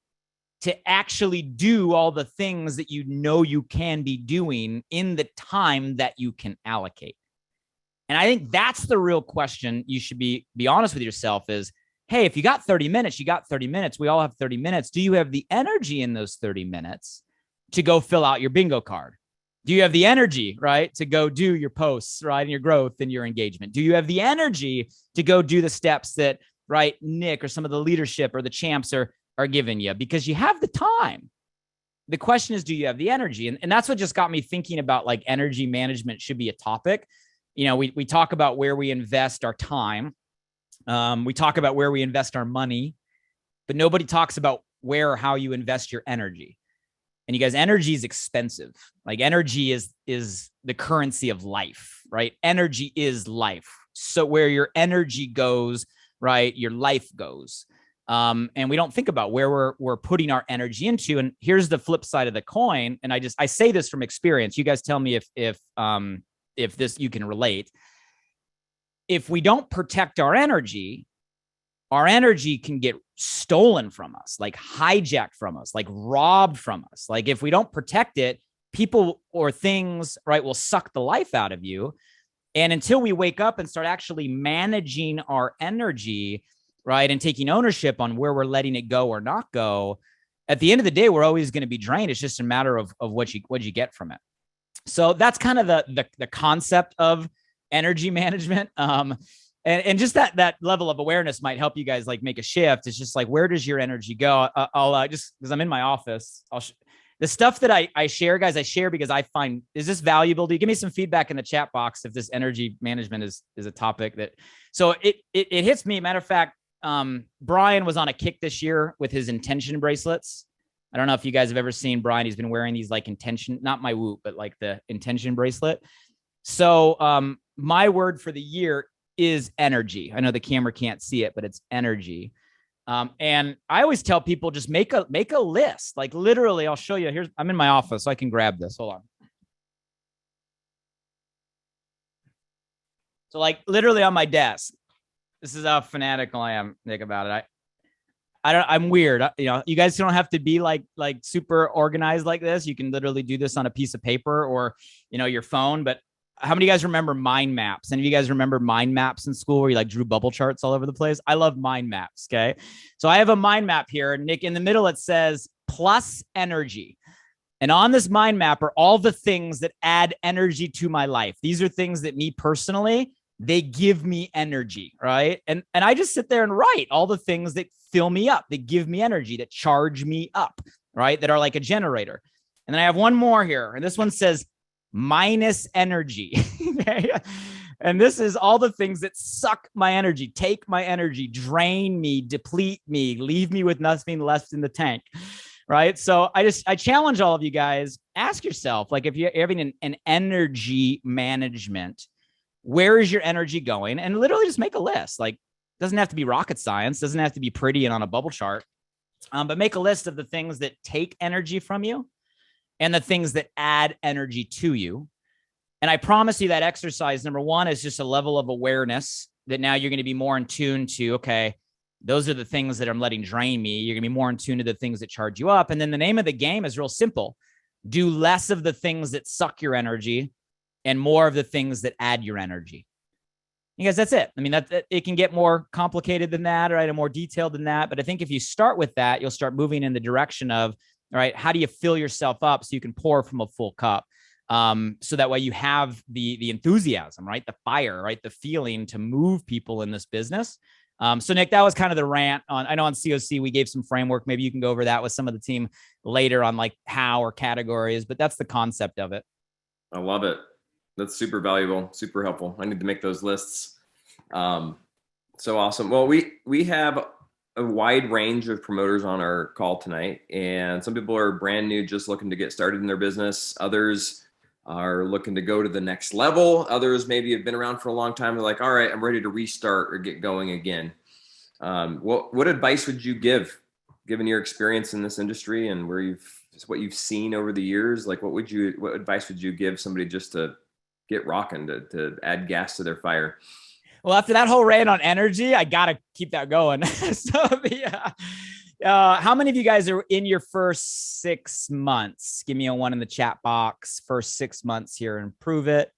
J: to actually do all the things that you know you can be doing in the time that you can allocate? And I think that's the real question you should be honest with yourself is, hey, if you got 30 minutes, you got 30 minutes. We all have 30 minutes. Do you have the energy in those 30 minutes to go fill out your bingo card? Do you have the energy, right, to go do your posts, right, and your growth and your engagement? Do you have the energy to go do the steps that, right, Nick or some of the leadership or the champs are giving you? Because you have the time. The question is, do you have the energy? And that's what just got me thinking about, like, energy management should be a topic. You know, we talk about where we invest our time. We talk about where we invest our money, but nobody talks about where or how you invest your energy. And you guys, energy is expensive. Like, energy is the currency of life, right? Energy is life. So where your energy goes, right, your life goes. And we don't think about where we're putting our energy into. And here's the flip side of the coin. And I say this from experience. You guys tell me if this, you can relate. If we don't protect our energy can get stolen from us, like hijacked from us, like robbed from us. Like, if we don't protect it, people or things, right, will suck the life out of you. And until we wake up and start actually managing our energy, right, and taking ownership on where we're letting it go or not go, at the end of the day, we're always going to be drained. It's just a matter of what you get from it. So that's kind of the concept of energy management. And just that level of awareness might help you guys, like, make a shift. It's just like, where does your energy go? I'll just, because I'm in my office, the stuff that I share, guys, I share because I find, is this valuable? Do you give me some feedback in the chat box if this energy management is a topic that, so it hits me. Matter of fact, Brian was on a kick this year with his intention bracelets. I don't know if you guys have ever seen Brian. He's been wearing these, like, intention, not my whoop, but like the intention bracelet. So my word for the year is energy. I know the camera can't see it, but it's energy. And I always tell people, just make a list. Like, literally, I'll show you. I'm in my office, so I can grab this. Hold on. So, like, literally on my desk. This is how fanatical I am, Nick, about it. I'm weird. You know, you guys don't have to be like super organized like this. You can literally do this on a piece of paper or, you know, your phone. But how many of you guys remember mind maps? Any of you guys remember mind maps in school where you, like, drew bubble charts all over the place? I love mind maps. Okay. So I have a mind map here, Nick. In the middle, it says plus energy. And on this mind map are all the things that add energy to my life. These are things that, me personally, they give me energy, right? And I just sit there and write all the things that fill me up, that give me energy, that charge me up, right? That are like a generator. And then I have one more here, and this one says minus energy. Okay? And this is all the things that suck my energy, take my energy, drain me, deplete me, leave me with nothing left in the tank, right? So I challenge all of you guys, ask yourself, like, if you're having an energy management, where is your energy going? And literally just make a list. Like, doesn't have to be rocket science, doesn't have to be pretty and on a bubble chart, but make a list of the things that take energy from you and the things that add energy to you. And I promise you that exercise, number one, is just a level of awareness that now you're going to be more in tune to, okay, those are the things that I'm letting drain me. You're going to be more in tune to the things that charge you up. And then the name of the game is real simple. Do less of the things that suck your energy and more of the things that add your energy. You guys, that's it. I mean, that it can get more complicated than that, right? And more detailed than that. But I think if you start with that, you'll start moving in the direction of, all right, how do you fill yourself up so you can pour from a full cup? So that way you have the enthusiasm, right? The fire, right? The feeling to move people in this business. So Nick, that was kind of the rant on, I know on COC, we gave some framework. Maybe you can go over that with some of the team later on, like how or categories, but that's the concept of it.
I: I love it. That's super valuable, super helpful. I need to make those lists. So awesome. Well, we have a wide range of promoters on our call tonight, and some people are brand new, just looking to get started in their business. Others are looking to go to the next level. Others maybe have been around for a long time. They're like, all right, I'm ready to restart or get going again. What advice would you give, given your experience in this industry and what you've seen over the years? Like, what advice would you give somebody just to get rocking, to add gas to their fire?
J: Well, after that whole rant on energy, I got to keep that going. How many of you guys are in your first 6 months? Give me a 1 in the chat box. First 6 months here and prove it.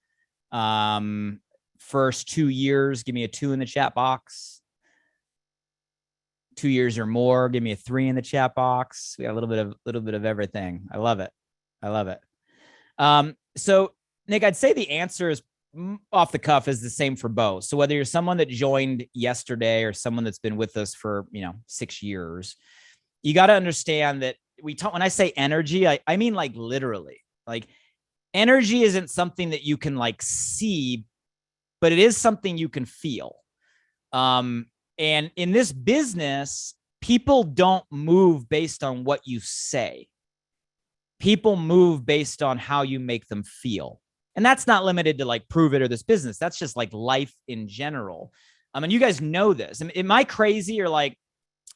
J: First 2 years, give me a 2 in the chat box. 2 years or more, give me a 3 in the chat box. We got a little bit of everything. I love it. So Nick, I'd say the answer is off the cuff is the same for both. So whether you're someone that joined yesterday or someone that's been with us for, 6 years, you got to understand that when I say energy, I mean, like, literally, like, energy isn't something that you can, like, see, but it is something you can feel. And in this business, people don't move based on what you say. People move based on how you make them feel. And that's not limited to, like, Prove It or this business. That's just, like, life in general. And you guys know this. Am I crazy, or, like,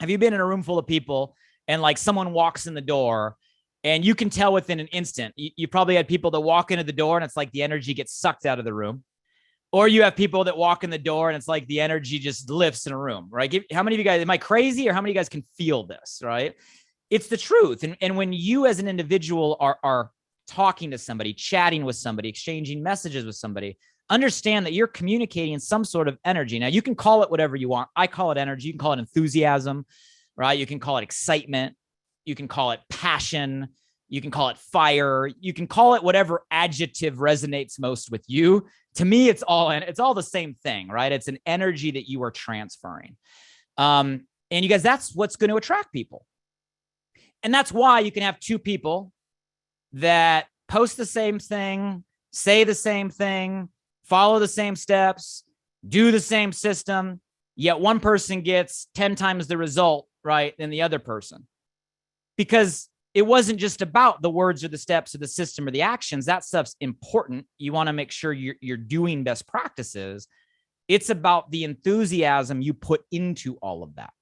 J: have you been in a room full of people and, like, someone walks in the door and you can tell within an instant? You probably had people that walk into the door and it's like the energy gets sucked out of the room. Or you have people that walk in the door and it's like the energy just lifts in a room, right? How many of you guys, am I crazy, or how many of you guys can feel this, right? It's the truth. And when you as an individual are talking to somebody, chatting with somebody, exchanging messages with somebody, understand that you're communicating some sort of energy. Now, you can call it whatever you want. I call it energy. You can call it enthusiasm, right? You can call it excitement. You can call it passion. You can call it fire. You can call it whatever adjective resonates most with you. To me, it's all the same thing, right? It's an energy that you are transferring. And you guys, that's what's going to attract people. And that's why you can have 2 people that post the same thing, say the same thing, follow the same steps, do the same system, yet one person gets 10 times the result, right, than the other person. Because it wasn't just about the words or the steps or the system or the actions. That stuff's important. You want to make sure you're doing best practices. It's about the enthusiasm you put into all of that,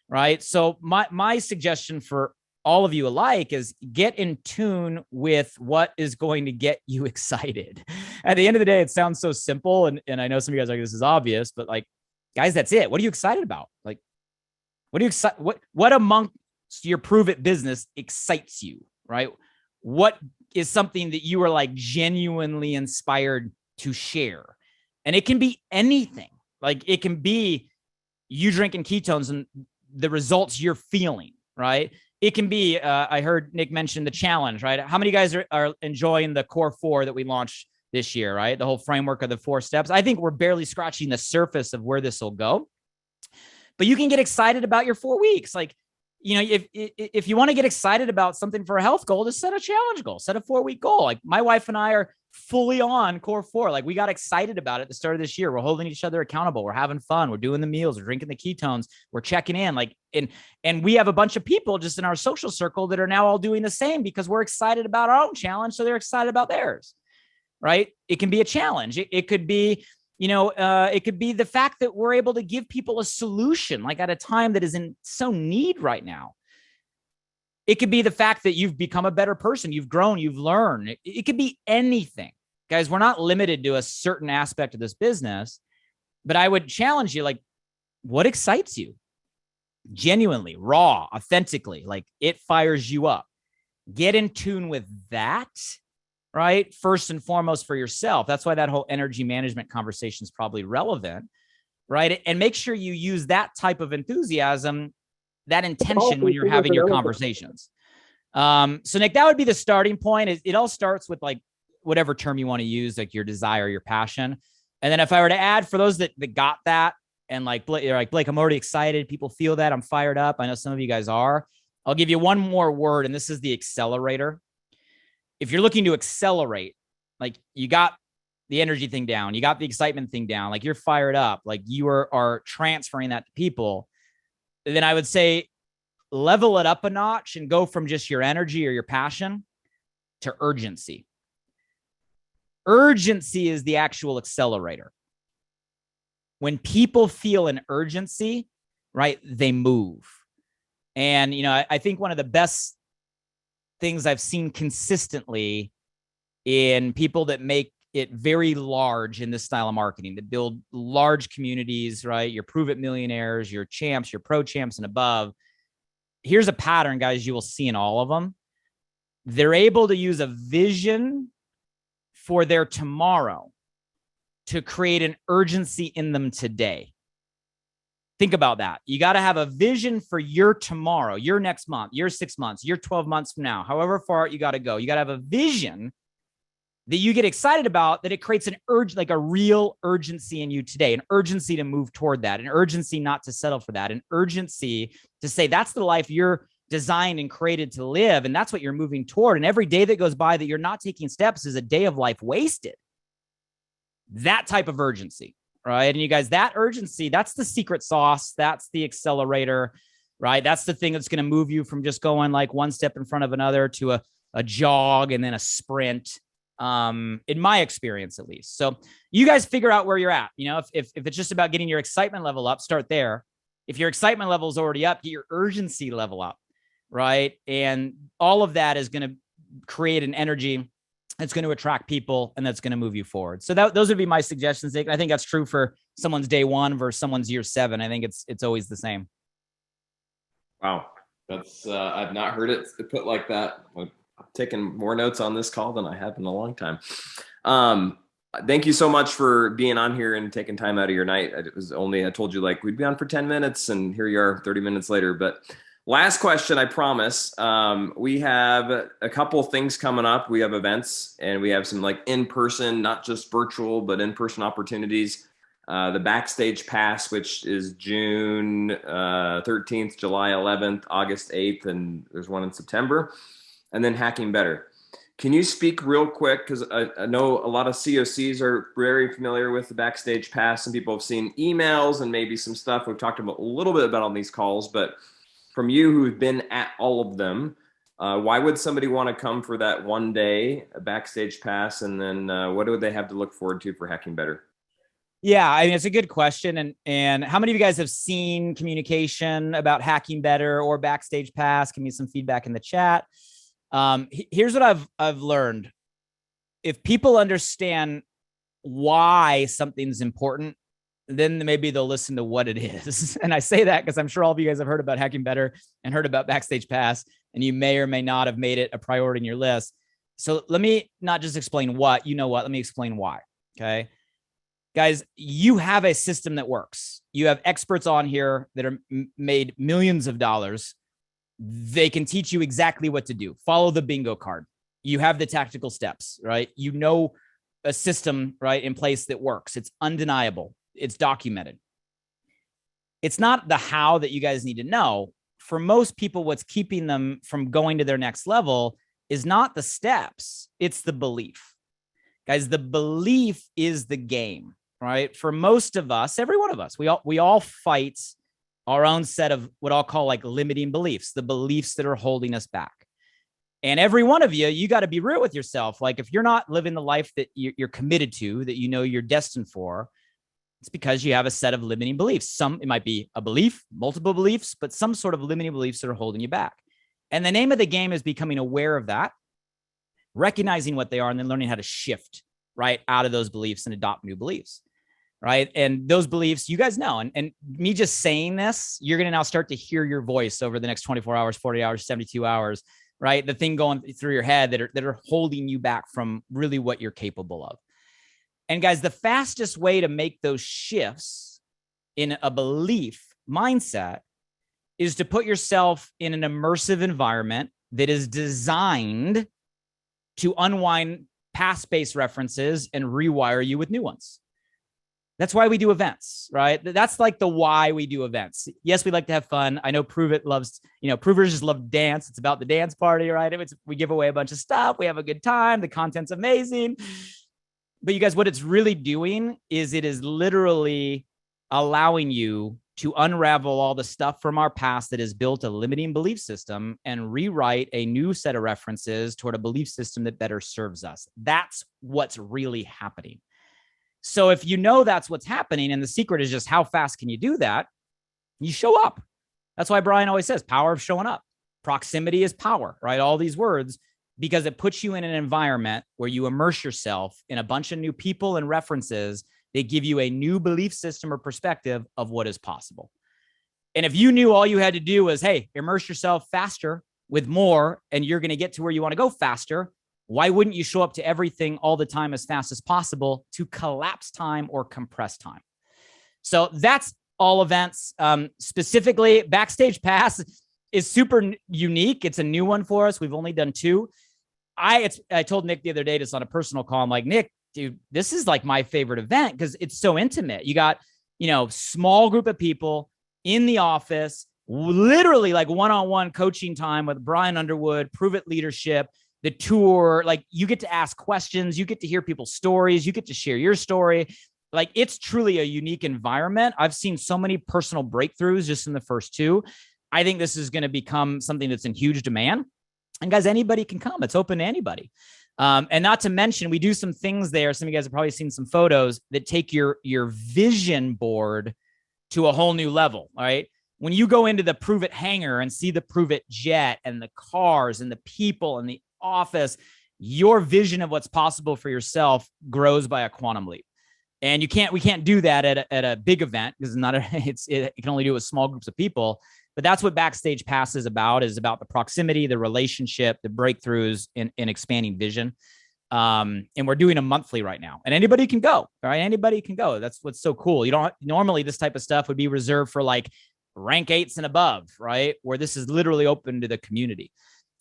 J: right? So my suggestion for all of you alike is get in tune with what is going to get you excited. At the end of the day, it sounds so simple. And I know some of you guys are like, this is obvious, but, like, guys, that's it. What are you excited about? Like, what amongst your Prove It business excites you, right? What is something that you are, like, genuinely inspired to share? And it can be anything. Like, it can be you drinking ketones and the results you're feeling, right? It can be, I heard Nick mention the challenge, right? How many guys are enjoying the core 4 that we launched this year, right? The whole framework of the 4 steps. I think we're barely scratching the surface of where this will go. But you can get excited about your 4 weeks. Like, if you want to get excited about something for a health goal, just set a challenge goal, set a 4-week goal. Like, my wife and I are fully on core 4. Like, we got excited about it at the start of this year. We're holding each other accountable. We're having fun. We're doing the meals. We're drinking the ketones. We're checking in. Like, and we have a bunch of people just in our social circle that are now all doing the same because we're excited about our own challenge. So they're excited about theirs, right? It can be a challenge. It could be, it could be the fact that we're able to give people a solution, like, at a time that is in so need right now. It could be the fact that you've become a better person. You've grown, you've learned. It could be anything. Guys, we're not limited to a certain aspect of this business, but I would challenge you, like, what excites you? Genuinely, raw, authentically, like, it fires you up. Get in tune with that, right? First and foremost for yourself. That's why that whole energy management conversation is probably relevant, right? And make sure you use that type of enthusiasm, that intention when you're having your conversations. So Nick, that would be the starting point. It all starts with, like, whatever term you want to use, like your desire, your passion. And then if I were to add for those that got that, and you're like, Blake, I'm already excited. People feel that I'm fired up. I know some of you guys are. I'll give you one more word, and this is the accelerator. If you're looking to accelerate, like, you got the energy thing down, you got the excitement thing down, like, you're fired up, like, you are transferring that to people, then I would say level it up a notch and go from just your energy or your passion to urgency. Urgency is the actual accelerator. When people feel an urgency, right, they move. And, you know, I think one of the best things I've seen consistently in people that make it very large in this style of marketing, that build large communities, right? Your Prove It millionaires, your champs, your pro champs and above. Here's a pattern, guys, you will see in all of them. They're able to use a vision for their tomorrow to create an urgency in them today. Think about that. You got to have a vision for your tomorrow, your next month, your 6 months, your 12 months from now, however far you got to go. You got to have a vision that you get excited about, that it creates an urge, like a real urgency in you today, an urgency to move toward that, an urgency not to settle for that, an urgency to say that's the life you're designed and created to live. And that's what you're moving toward. And every day that goes by that you're not taking steps is a day of life wasted. That type of urgency. Right. And you guys, that urgency, that's the secret sauce. That's the accelerator, right? That's the thing that's going to move you from just going like one step in front of another to a jog and then a sprint, in my experience, at least. So you guys figure out where you're at. You know, if it's just about getting your excitement level up, start there. If your excitement level is already up, get your urgency level up, right? And all of that is going to create an energy that's going to attract people and that's going to move you forward. So those would be my suggestions. I think that's true for someone's day one versus someone's year 7. I think it's always the same.
I: Wow. That's, I've not heard it put like that. I've taken more notes on this call than I have in a long time. Thank you so much for being on here and taking time out of your night. I told you like we'd be on for 10 minutes and here you are 30 minutes later, but last question, I promise. We have a couple things coming up. We have events and we have some like in-person, not just virtual, but in-person opportunities. The Backstage Pass, which is June 13th, July 11th, August 8th, and there's one in September. And then Hacking Better. Can you speak real quick? Because I know a lot of COCs are very familiar with the Backstage Pass. Some people have seen emails and maybe some stuff we've talked about a little bit about on these calls, but from you who've been at all of them, why would somebody want to come for that one day Backstage Pass? And then what do they have to look forward to for Hacking Better?
J: Yeah, I mean, it's a good question. And how many of you guys have seen communication about Hacking Better or Backstage Pass? Give me some feedback in the chat. Here's what I've learned. If people understand why something's important, then maybe they'll listen to what it is. And I say that because I'm sure all of you guys have heard about Hacking Better and heard about Backstage Pass, and you may or may not have made it a priority in your list. So let me not just explain what, you know what, let me explain why. Okay. Guys, you have a system that works. You have experts on here that are made millions of dollars. They can teach you exactly what to do. Follow the bingo card. You have the tactical steps, right? You know a system, right, in place that works. It's undeniable. It's documented. It's not the how that you guys need to know. For most people, what's keeping them from going to their next level is not the steps. It's the belief. Guys, the belief is the game, right? For most of us, every one of us, we all fight our own set of what I'll call like limiting beliefs, the beliefs that are holding us back. And every one of you got to be real with yourself. Like if you're not living the life that you're committed to, that you know you're destined for, it's because you have a set of limiting beliefs. It might be a belief, multiple beliefs, but some sort of limiting beliefs that are holding you back. And the name of the game is becoming aware of that, recognizing what they are, and then learning how to shift right out of those beliefs and adopt new beliefs. Right. And those beliefs, you guys know, and me just saying this, you're going to now start to hear your voice over the next 24 hours, 40 hours, 72 hours, right? The thing going through your head that are holding you back from really what you're capable of. And guys, the fastest way to make those shifts in a belief mindset is to put yourself in an immersive environment that is designed to unwind past-based references and rewire you with new ones. That's why we do events, right? That's like the why we do events. Yes, we like to have fun. I know Prove It loves, Provers just love dance. It's about the dance party, right? We give away a bunch of stuff. We have a good time. The content's amazing. But you guys, what it's really doing is it is literally allowing you to unravel all the stuff from our past that has built a limiting belief system and rewrite a new set of references toward a belief system that better serves us. That's what's really happening. So if you know that's what's happening, and the secret is just how fast can you do that, you show up. That's why Brian always says power of showing up. Proximity is power, right? All these words, because it puts you in an environment where you immerse yourself in a bunch of new people and references. They give you a new belief system or perspective of what is possible. And if you knew all you had to do was, hey, immerse yourself faster with more, and you're going to get to where you want to go faster, why wouldn't you show up to everything all the time as fast as possible to collapse time or compress time? So that's all events. Specifically, Backstage Pass is super unique. It's a new one for us. We've only done 2. I told Nick the other day, just on a personal call, I'm like, Nick, dude, this is like my favorite event because it's so intimate. You got, small group of people in the office, literally like one-on-one coaching time with Brian Underwood, Prove It Leadership, the tour. Like, you get to ask questions, you get to hear people's stories, you get to share your story. Like, it's truly a unique environment. I've seen so many personal breakthroughs just in the first 2. I think this is going to become something that's in huge demand. And guys, anybody can come. It's open to anybody. And not to mention, we do some things there. Some of you guys have probably seen some photos that take your vision board to a whole new level. All right. When you go into the Prove It hangar and see the Prove It jet and the cars and the people and the office, your vision of what's possible for yourself grows by a quantum leap. And we can't do that at a big event because it can only do it with small groups of people. But that's what Backstage Pass is about the proximity, the relationship, the breakthroughs in expanding vision. And we're doing them monthly right now. And anybody can go, all right? Anybody can go. That's what's so cool. Normally this type of stuff would be reserved for like rank 8s and above, right? Where this is literally open to the community.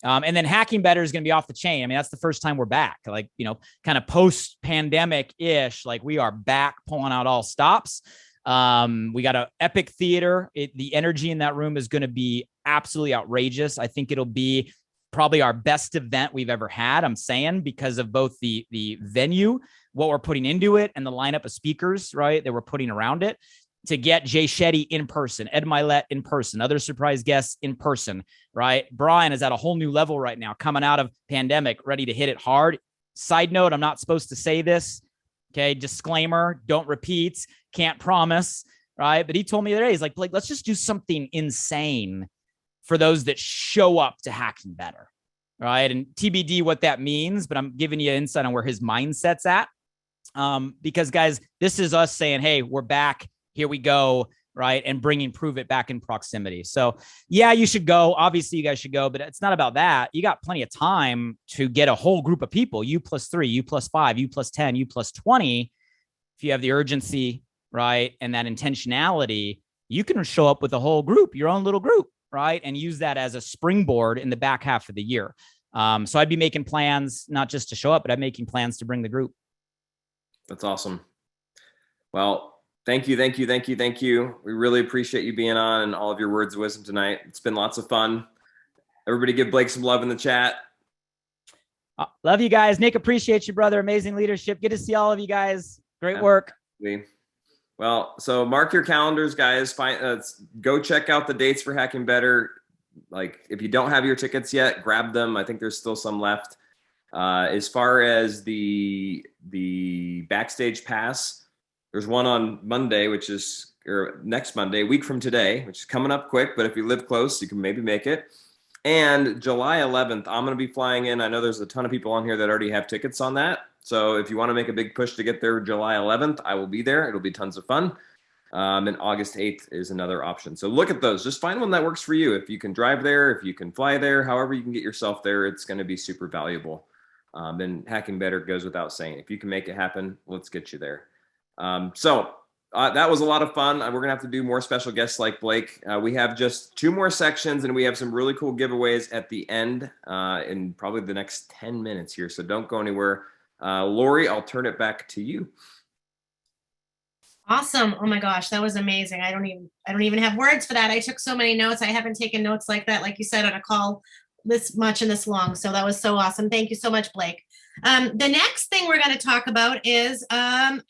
J: And then Hacking Better is going to be off the chain. I mean, that's the first time we're back, like, kind of post-pandemic-ish, like we are back pulling out all stops. We got an epic theater. The energy in that room is going to be absolutely outrageous. I think it'll be probably our best event we've ever had. I'm saying because of both the venue, what we're putting into it, and the lineup of speakers, right, that we're putting around it. To get Jay Shetty in person, Ed Milet in person, other surprise guests in person, right? Brian is at a whole new level right now, coming out of pandemic, ready to hit it hard. Side note, I'm not supposed to say this. Okay. Disclaimer, don't repeat, can't promise, right? But he told me the other day, he's like, Blake, let's just do something insane for those that show up to Hacking Better, right? And TBD what that means, but I'm giving you insight on where his mindset's at. Because guys, this is us saying, hey, we're back. Here we go, right? And bringing Prove It back in proximity. So yeah, you should go. Obviously you guys should go, but it's not about that. You got plenty of time to get a whole group of people, you +3, you +5, you +10, you +20. If you have the urgency, right? And that intentionality, you can show up with a whole group, your own little group, right? And use that as a springboard in the back half of the year. So I'd be making plans, not just to show up, but I'm making plans to bring the group.
I: That's awesome. Well, thank you. We really appreciate you being on and all of your words of wisdom tonight. It's been lots of fun. Everybody give Blake some love in the chat.
J: Love you guys. Nick, appreciate you, brother. Amazing leadership. Good to see all of you guys. Great work.
I: Well, so mark your calendars, guys. Go check out the dates for Hacking Better. Like, if you don't have your tickets yet, grab them. I think there's still some left. As far as the Backstage Pass, there's one on Monday, or next Monday, a week from today, which is coming up quick, but if you live close, you can maybe make it. And July 11th, I'm going to be flying in. I know there's a ton of people on here that already have tickets on that. So if you want to make a big push to get there July 11th, I will be there. It'll be tons of fun. And August 8th is another option. So look at those. Just find one that works for you. If you can drive there, if you can fly there, however you can get yourself there, it's going to be super valuable. And Hacking Better goes without saying. If you can make it happen, let's get you there. So that was a lot of fun. We're going to have to do more special guests like Blake. We have just 2 more sections, and we have some really cool giveaways at the end in probably the next 10 minutes here. So don't go anywhere. Lori, I'll turn it back to you.
A: Awesome. Oh my gosh, that was amazing. I don't even have words for that. I took so many notes. I haven't taken notes like that, like you said, on a call this much and this long. So that was so awesome. Thank you so much, Blake. The next thing we're going to talk about is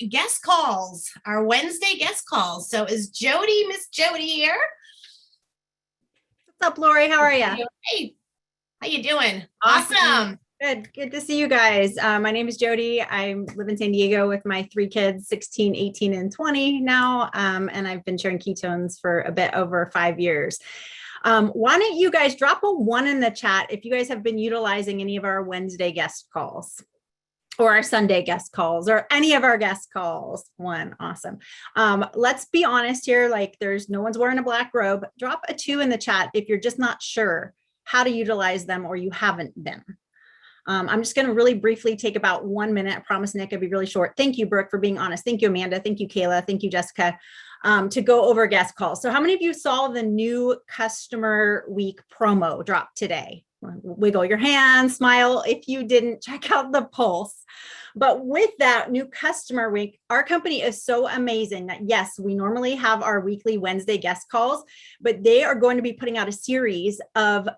A: guest calls, our Wednesday guest calls. So is Miss Jody here?
K: What's up, Lori? How are you?
A: Hey, how you doing?
K: Awesome.
A: Awesome.
K: Good to see you guys. My name is Jody. I live in San Diego with my 3 kids, 16, 18, and 20 now. And I've been sharing ketones for a bit over 5 years. Why don't you guys drop a 1 in the chat if you guys have been utilizing any of our Wednesday guest calls or our Sunday guest calls or any of our guest calls. 1, awesome. Let's be honest here, like there's no one's wearing a black robe. Drop a 2 in the chat if you're just not sure how to utilize them or you haven't been. I'm just going to really briefly take about 1 minute. I promise, Nick, it'll be really short. Thank you, Brooke, for being honest. Thank you, Amanda. Thank you, Kayla. Thank you, Jessica, to go over guest calls. So how many of you saw the new customer week promo drop today? Wiggle your hand, smile. If you didn't, check out the pulse. But with that new customer week, our company is so amazing that yes, we normally have our weekly Wednesday guest calls, but they are going to be putting out a series of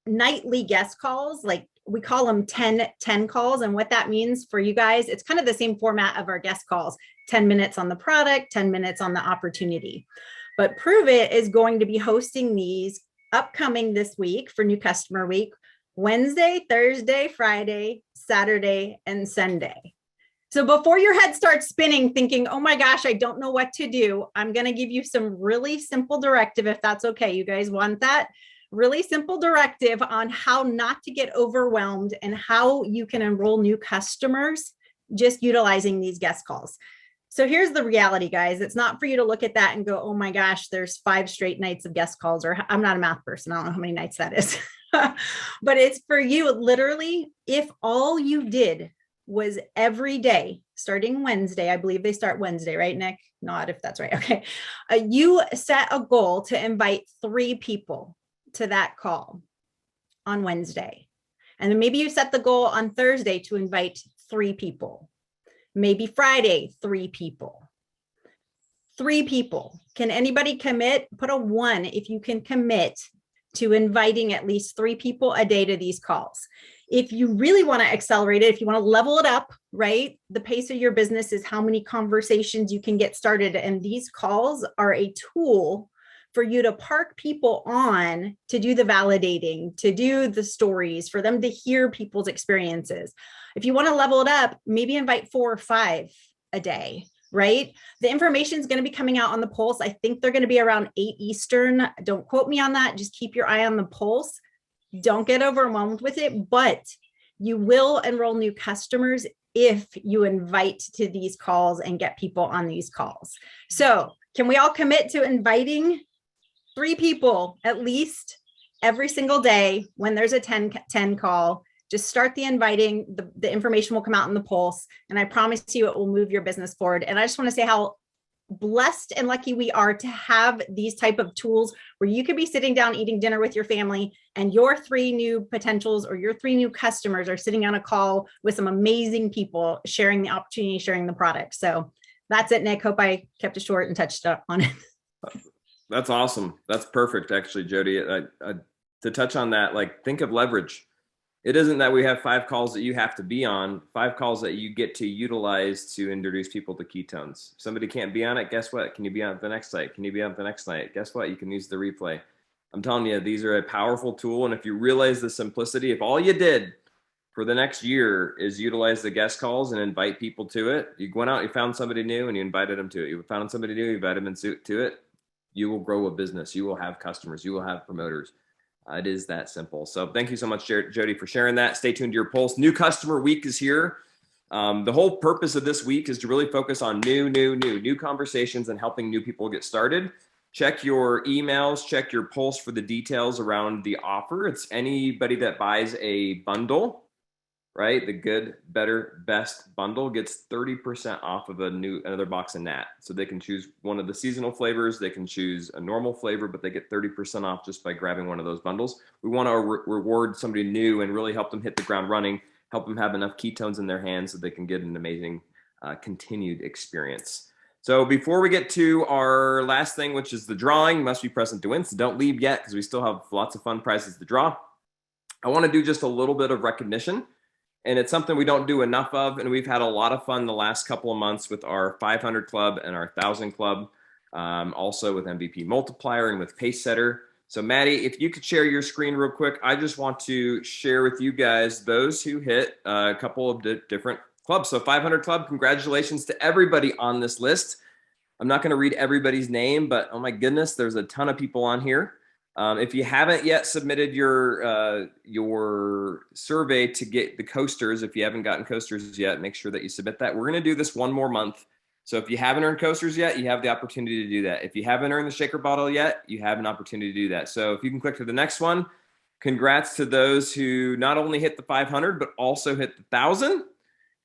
K: nightly guest calls, like we call them 10 calls. And what that means for you guys, it's kind of the same format of our guest calls, 10 minutes on the product, 10 minutes on the opportunity. But Prove It is going to be hosting these upcoming this week for new customer week, Wednesday, Thursday, Friday, Saturday, and Sunday. So before your head starts spinning thinking, oh my gosh, I don't know what to do, I'm going to give you some really simple directive if that's okay. You guys want that? Really simple directive on how not to get overwhelmed and how you can enroll new customers just utilizing these guest calls. So here's the reality, guys. It's not for you to look at that and go, oh my gosh, there's 5 straight nights of guest calls, or I'm not a math person. I don't know how many nights that is, but it's for you literally. If all you did was every day, starting Wednesday, I believe they start Wednesday, right, Nick? Not if that's right. Okay. You set a goal to invite 3 people to that call on Wednesday. And then maybe you set the goal on Thursday to invite 3 people, maybe Friday, 3 people, 3 people. Can anybody commit? Put a 1 if you can commit to inviting at least 3 people a day to these calls. If you really want to accelerate it, if you want to level it up, right? The pace of your business is how many conversations you can get started. And these calls are a tool for you to park people on to do the validating, to do the stories, for them to hear people's experiences. If you want to level it up, maybe invite 4 or 5 a day, right? The information is going to be coming out on the pulse. I think they're going to be around 8 Eastern. Don't quote me on that. Just keep your eye on the pulse. Don't get overwhelmed with it, but you will enroll new customers if you invite to these calls and get people on these calls. So can we all commit to inviting 3 people at least every single day when there's a 10 call? Just start the inviting. The information will come out in the pulse, and I promise you it will move your business forward. And I just want to say how blessed and lucky we are to have these type of tools where you could be sitting down eating dinner with your family and your 3 new potentials or your 3 new customers are sitting on a call with some amazing people sharing the opportunity, sharing the product. So that's it, Nick. Hope I kept it short and touched on it.
I: That's awesome. That's perfect, actually, Jody. To touch on that, like, think of leverage. It isn't that we have 5 calls that you have to be on, 5 calls that you get to utilize to introduce people to ketones. If somebody can't be on it, guess what? Can you be on the next site? Can you be on the next night? Guess what? You can use the replay. I'm telling you, these are a powerful tool. And if you realize the simplicity, if all you did for the next year is utilize the guest calls and invite people to it, you went out, you found somebody new and you invited them to it. You found somebody new, you invited them to it. You will grow a business. You will have customers. You will have promoters. It is that simple. So thank you so much, Jody, for sharing that. Stay tuned to your pulse. New customer week is here. The whole purpose of this week is to really focus on new conversations and helping new people get started. Check your emails, check your pulse for the details around the offer. It's anybody that buys a bundle, right? The good, better, best bundle gets 30% off of another box of Nat. So they can choose one of the seasonal flavors. They can choose a normal flavor, but they get 30% off just by grabbing one of those bundles. We want to reward somebody new and really help them hit the ground running, help them have enough ketones in their hands so they can get an amazing continued experience. So before we get to our last thing, which is the drawing, must be present to win. So don't leave yet because we still have lots of fun prizes to draw. I want to do just a little bit of recognition. And it's something we don't do enough of. And we've had a lot of fun the last couple of months with our 500 Club and our 1,000 Club, also with MVP Multiplier and with Pace Setter. So Maddie, if you could share your screen real quick, I just want to share with you guys those who hit a couple of different clubs. So 500 Club, congratulations to everybody on this list. I'm not going to read everybody's name, but oh my goodness, there's a ton of people on here. If you haven't yet submitted your survey to get the coasters, if you haven't gotten coasters yet, make sure that you submit that. We're going to do this one more month. So if you haven't earned coasters yet, you have the opportunity to do that. If you haven't earned the shaker bottle yet, you have an opportunity to do that. So if you can click to the next one, congrats to those who not only hit the 500, but also hit the 1,000.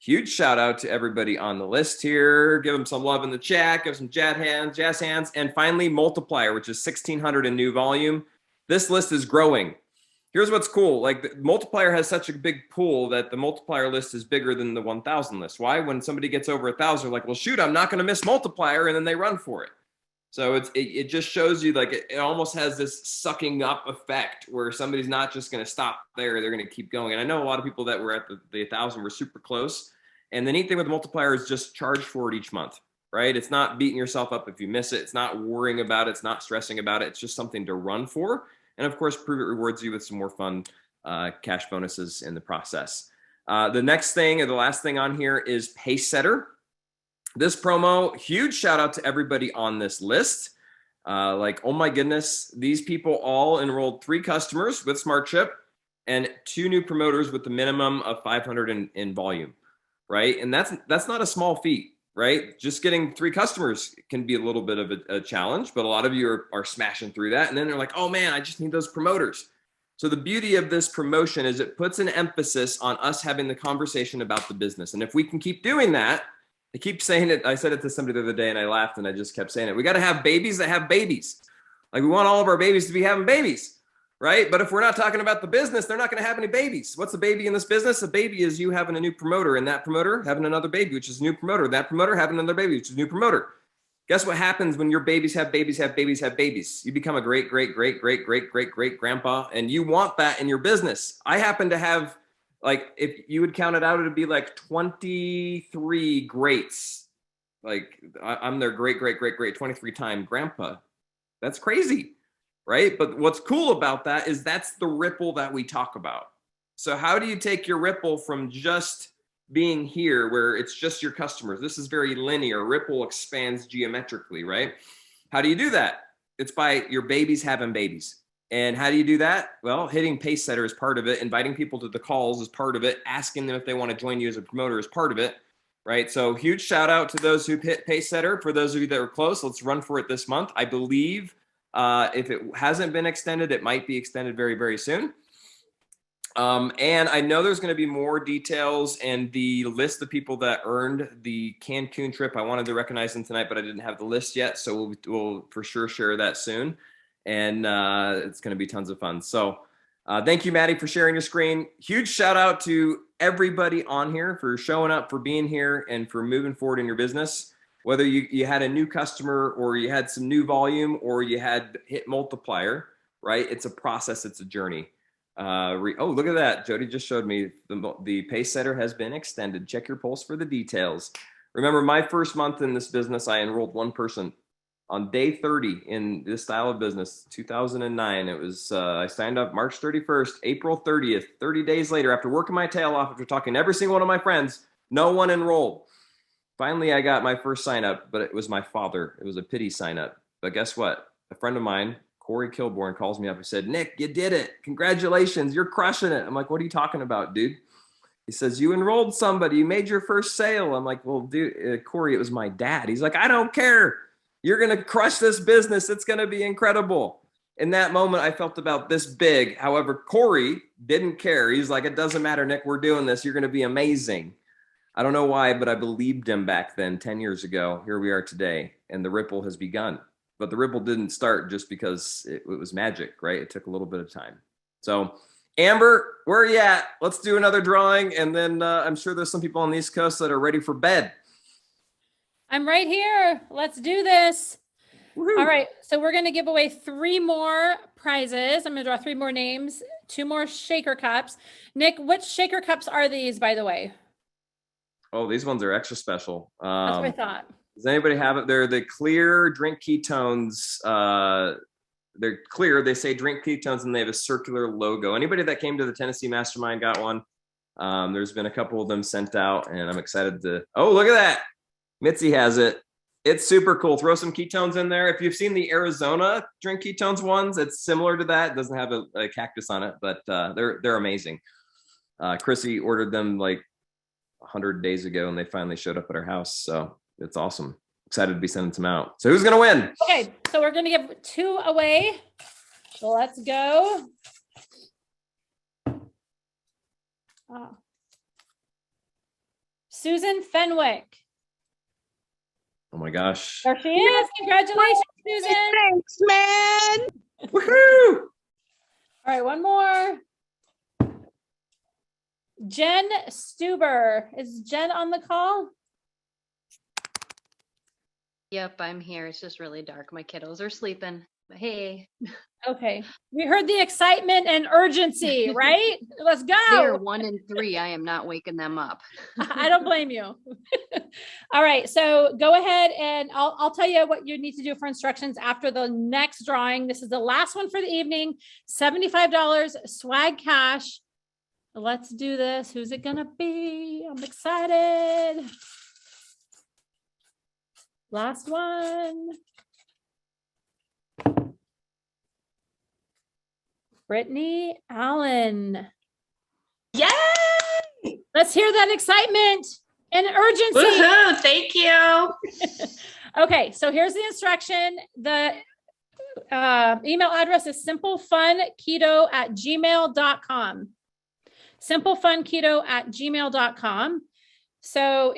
I: Huge shout out to everybody on the list here. Give them some love in the chat, give some jazz hands. And finally, Multiplier, which is 1,600 in new volume. This list is growing. Here's what's cool. Like the Multiplier has such a big pool that the Multiplier list is bigger than the 1,000 list. Why? When somebody gets over 1,000, they're like, well, shoot, I'm not going to miss Multiplier. And then they run for it. So it just shows you like it almost has this sucking up effect where somebody's not just going to stop there. They're going to keep going. And I know a lot of people that were at the 1,000 were super close. And the neat thing with Multiplier is just charge for it each month, right? It's not beating yourself up if you miss it. It's not worrying about it. It's not stressing about it. It's just something to run for. And of course, Prove It rewards you with some more fun cash bonuses in the process. The next thing, or the last thing on here is Pace Setter. This promo, huge shout out to everybody on this list. Like, oh my goodness, these people all enrolled 3 customers with Smart Chip and 2 new promoters with the minimum of 500 in volume, right? And that's not a small feat, right? Just getting 3 customers can be a little bit of a challenge, but a lot of you are smashing through that. And then they're like, oh man, I just need those promoters. So the beauty of this promotion is it puts an emphasis on us having the conversation about the business. And if we can keep doing that, I keep saying it. I said it to somebody the other day and I laughed and I just kept saying it. We got to have babies that have babies. Like we want all of our babies to be having babies, right? But if we're not talking about the business, they're not going to have any babies. What's the baby in this business? A baby is you having a new promoter and that promoter having another baby, which is a new promoter. That promoter having another baby, which is a new promoter. Guess what happens when your babies have babies, have babies, have babies? You become a great, great, great, great, great, great, great grandpa. And you want that in your business. I happen to have, like, if you would count it out, it would be like 23 greats. Like I'm their great, great, great, great 23-time grandpa. That's crazy, right? But what's cool about that is that's the ripple that we talk about. So how do you take your ripple from just being here where it's just your customers? This is very linear. Ripple expands geometrically, right? How do you do that? It's by your babies having babies. And how do you do that? Well, hitting Pace Setter is part of it. Inviting people to the calls is part of it. Asking them if they want to join you as a promoter is part of it, right? So huge shout out to those who hit Pace Setter. For those of you that are close, let's run for it this month. I believe if it hasn't been extended, it might be extended very, very soon. And I know there's going to be more details and the list of people that earned the Cancun trip. I wanted to recognize them tonight, but I didn't have the list yet. So we'll for sure share that soon. And it's going to be tons of fun. So thank you, Maddie, for sharing your screen. Huge shout out to everybody on here for showing up, for being here, and for moving forward in your business. Whether you had a new customer or you had some new volume or you had hit multiplier, right? It's a process. It's a journey. Oh, look at that. Jody just showed me the Pace Setter has been extended. Check your pulse for the details. Remember, my first month in this business, I enrolled 1 person. On day 30 in this style of business, 2009, it was, I signed up March 31st, April 30th, 30 days later, after working my tail off, after talking to every single one of my friends, no one enrolled. Finally, I got my first sign up, but it was my father. It was a pity sign up. But guess what? A friend of mine, Corey Kilborn, calls me up and said, Nick, you did it. Congratulations. You're crushing it. I'm like, what are you talking about, dude? He says, you enrolled somebody. You made your first sale. I'm like, well, dude, Corey, it was my dad. He's like, I don't care. You're going to crush this business. It's going to be incredible. In that moment, I felt about this big. However, Corey didn't care. He's like, it doesn't matter, Nick, we're doing this. You're going to be amazing. I don't know why, but I believed him back then, 10 years ago. Here we are today, and the ripple has begun. But the ripple didn't start just because it was magic, right? It took a little bit of time. So, Amber, where are you at? Let's do another drawing, and then I'm sure there's some people on the East Coast that are ready for bed.
D: I'm right here. Let's do this.
C: Woo-hoo.
D: All right. So we're going to give away 3 more prizes. I'm going to draw 3 more names. 2 more shaker cups. Nick, which shaker cups are these, by the way?
I: Oh, these ones are extra special.
D: That's what I thought.
I: Does anybody have it? They're the clear drink ketones. They're clear. They say drink ketones and they have a circular logo. Anybody that came to the Tennessee Mastermind got one. There's been a couple of them sent out and I'm excited to, oh, look at that. Mitzi has it. It's super cool. Throw some ketones in there. If you've seen the Arizona drink ketones ones, it's similar to that. It doesn't have a cactus on it, but they're amazing. Chrissy ordered them like 100 days ago and they finally showed up at our house. So it's awesome. Excited to be sending some out. So who's going to win?
D: Okay, so we're going to give 2 away. So let's go. Susan Fenwick.
I: Oh my gosh.
D: There she is. Congratulations, Susan.
E: Thanks, man.
I: Woohoo!
D: All right, one more. Jen Stuber. Is Jen on the call?
L: Yep, I'm here. It's just really dark. My kiddos are sleeping. But hey.
D: Okay. We heard the excitement and urgency, right? Let's
L: They're
D: go.
L: 1 and 3. I am not waking them up.
D: I don't blame you. All right. So go ahead and I'll tell you what you need to do for instructions after the next drawing. This is the last one for the evening. $75 swag cash. Let's do this. Who's it gonna be? I'm excited. Last one. Brittany Allen.
E: Yay!
D: Let's hear that excitement and urgency.
E: Woohoo! Thank you.
D: Okay, so here's the instruction. The email address is simplefunketo@gmail.com. Simplefunketo@gmail.com. So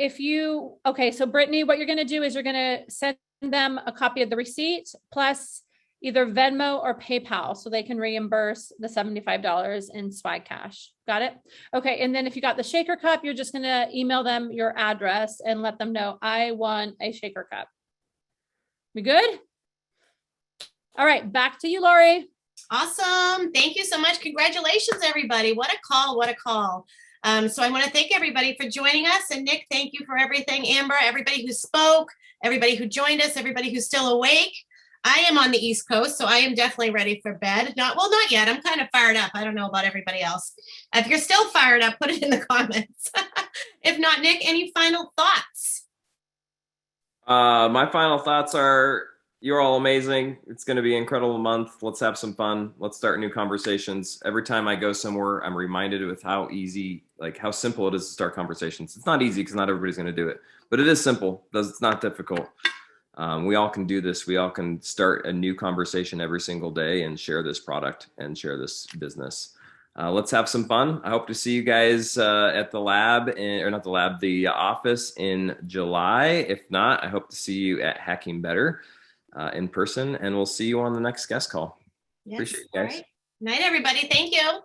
D: so Brittany, what you're going to do is you're going to send them a copy of the receipt plus either Venmo or PayPal so they can reimburse the $75 in swag cash. Got it? Okay. And then if you got the shaker cup, you're just going to email them your address and let them know I won a shaker cup. We good? All right. Back to you, Lori.
A: Awesome. Thank you so much. Congratulations, everybody. What a call. What a call. So I want to thank everybody for joining us. And Nick, thank you for everything. Amber, everybody who spoke, everybody who joined us, everybody who's still awake. I am on the East Coast, so I am definitely ready for bed. Not yet. I'm kind of fired up. I don't know about everybody else. If you're still fired up, put it in the comments. If not, Nick, any final thoughts?
I: My final thoughts are you're all amazing. It's going to be an incredible month. Let's have some fun. Let's start new conversations. Every time I go somewhere, I'm reminded with how easy, like how simple it is to start conversations. It's not easy because not everybody's going to do it, but it is simple. It's not difficult. We all can do this. We all can start a new conversation every single day and share this product and share this business. Let's have some fun. I hope to see you guys at the lab, the office in July. If not, I hope to see you at Hacking Better in person, and we'll see you on the next guest call.
A: Yes.
I: Appreciate you guys.
A: All right. Night, everybody. Thank you.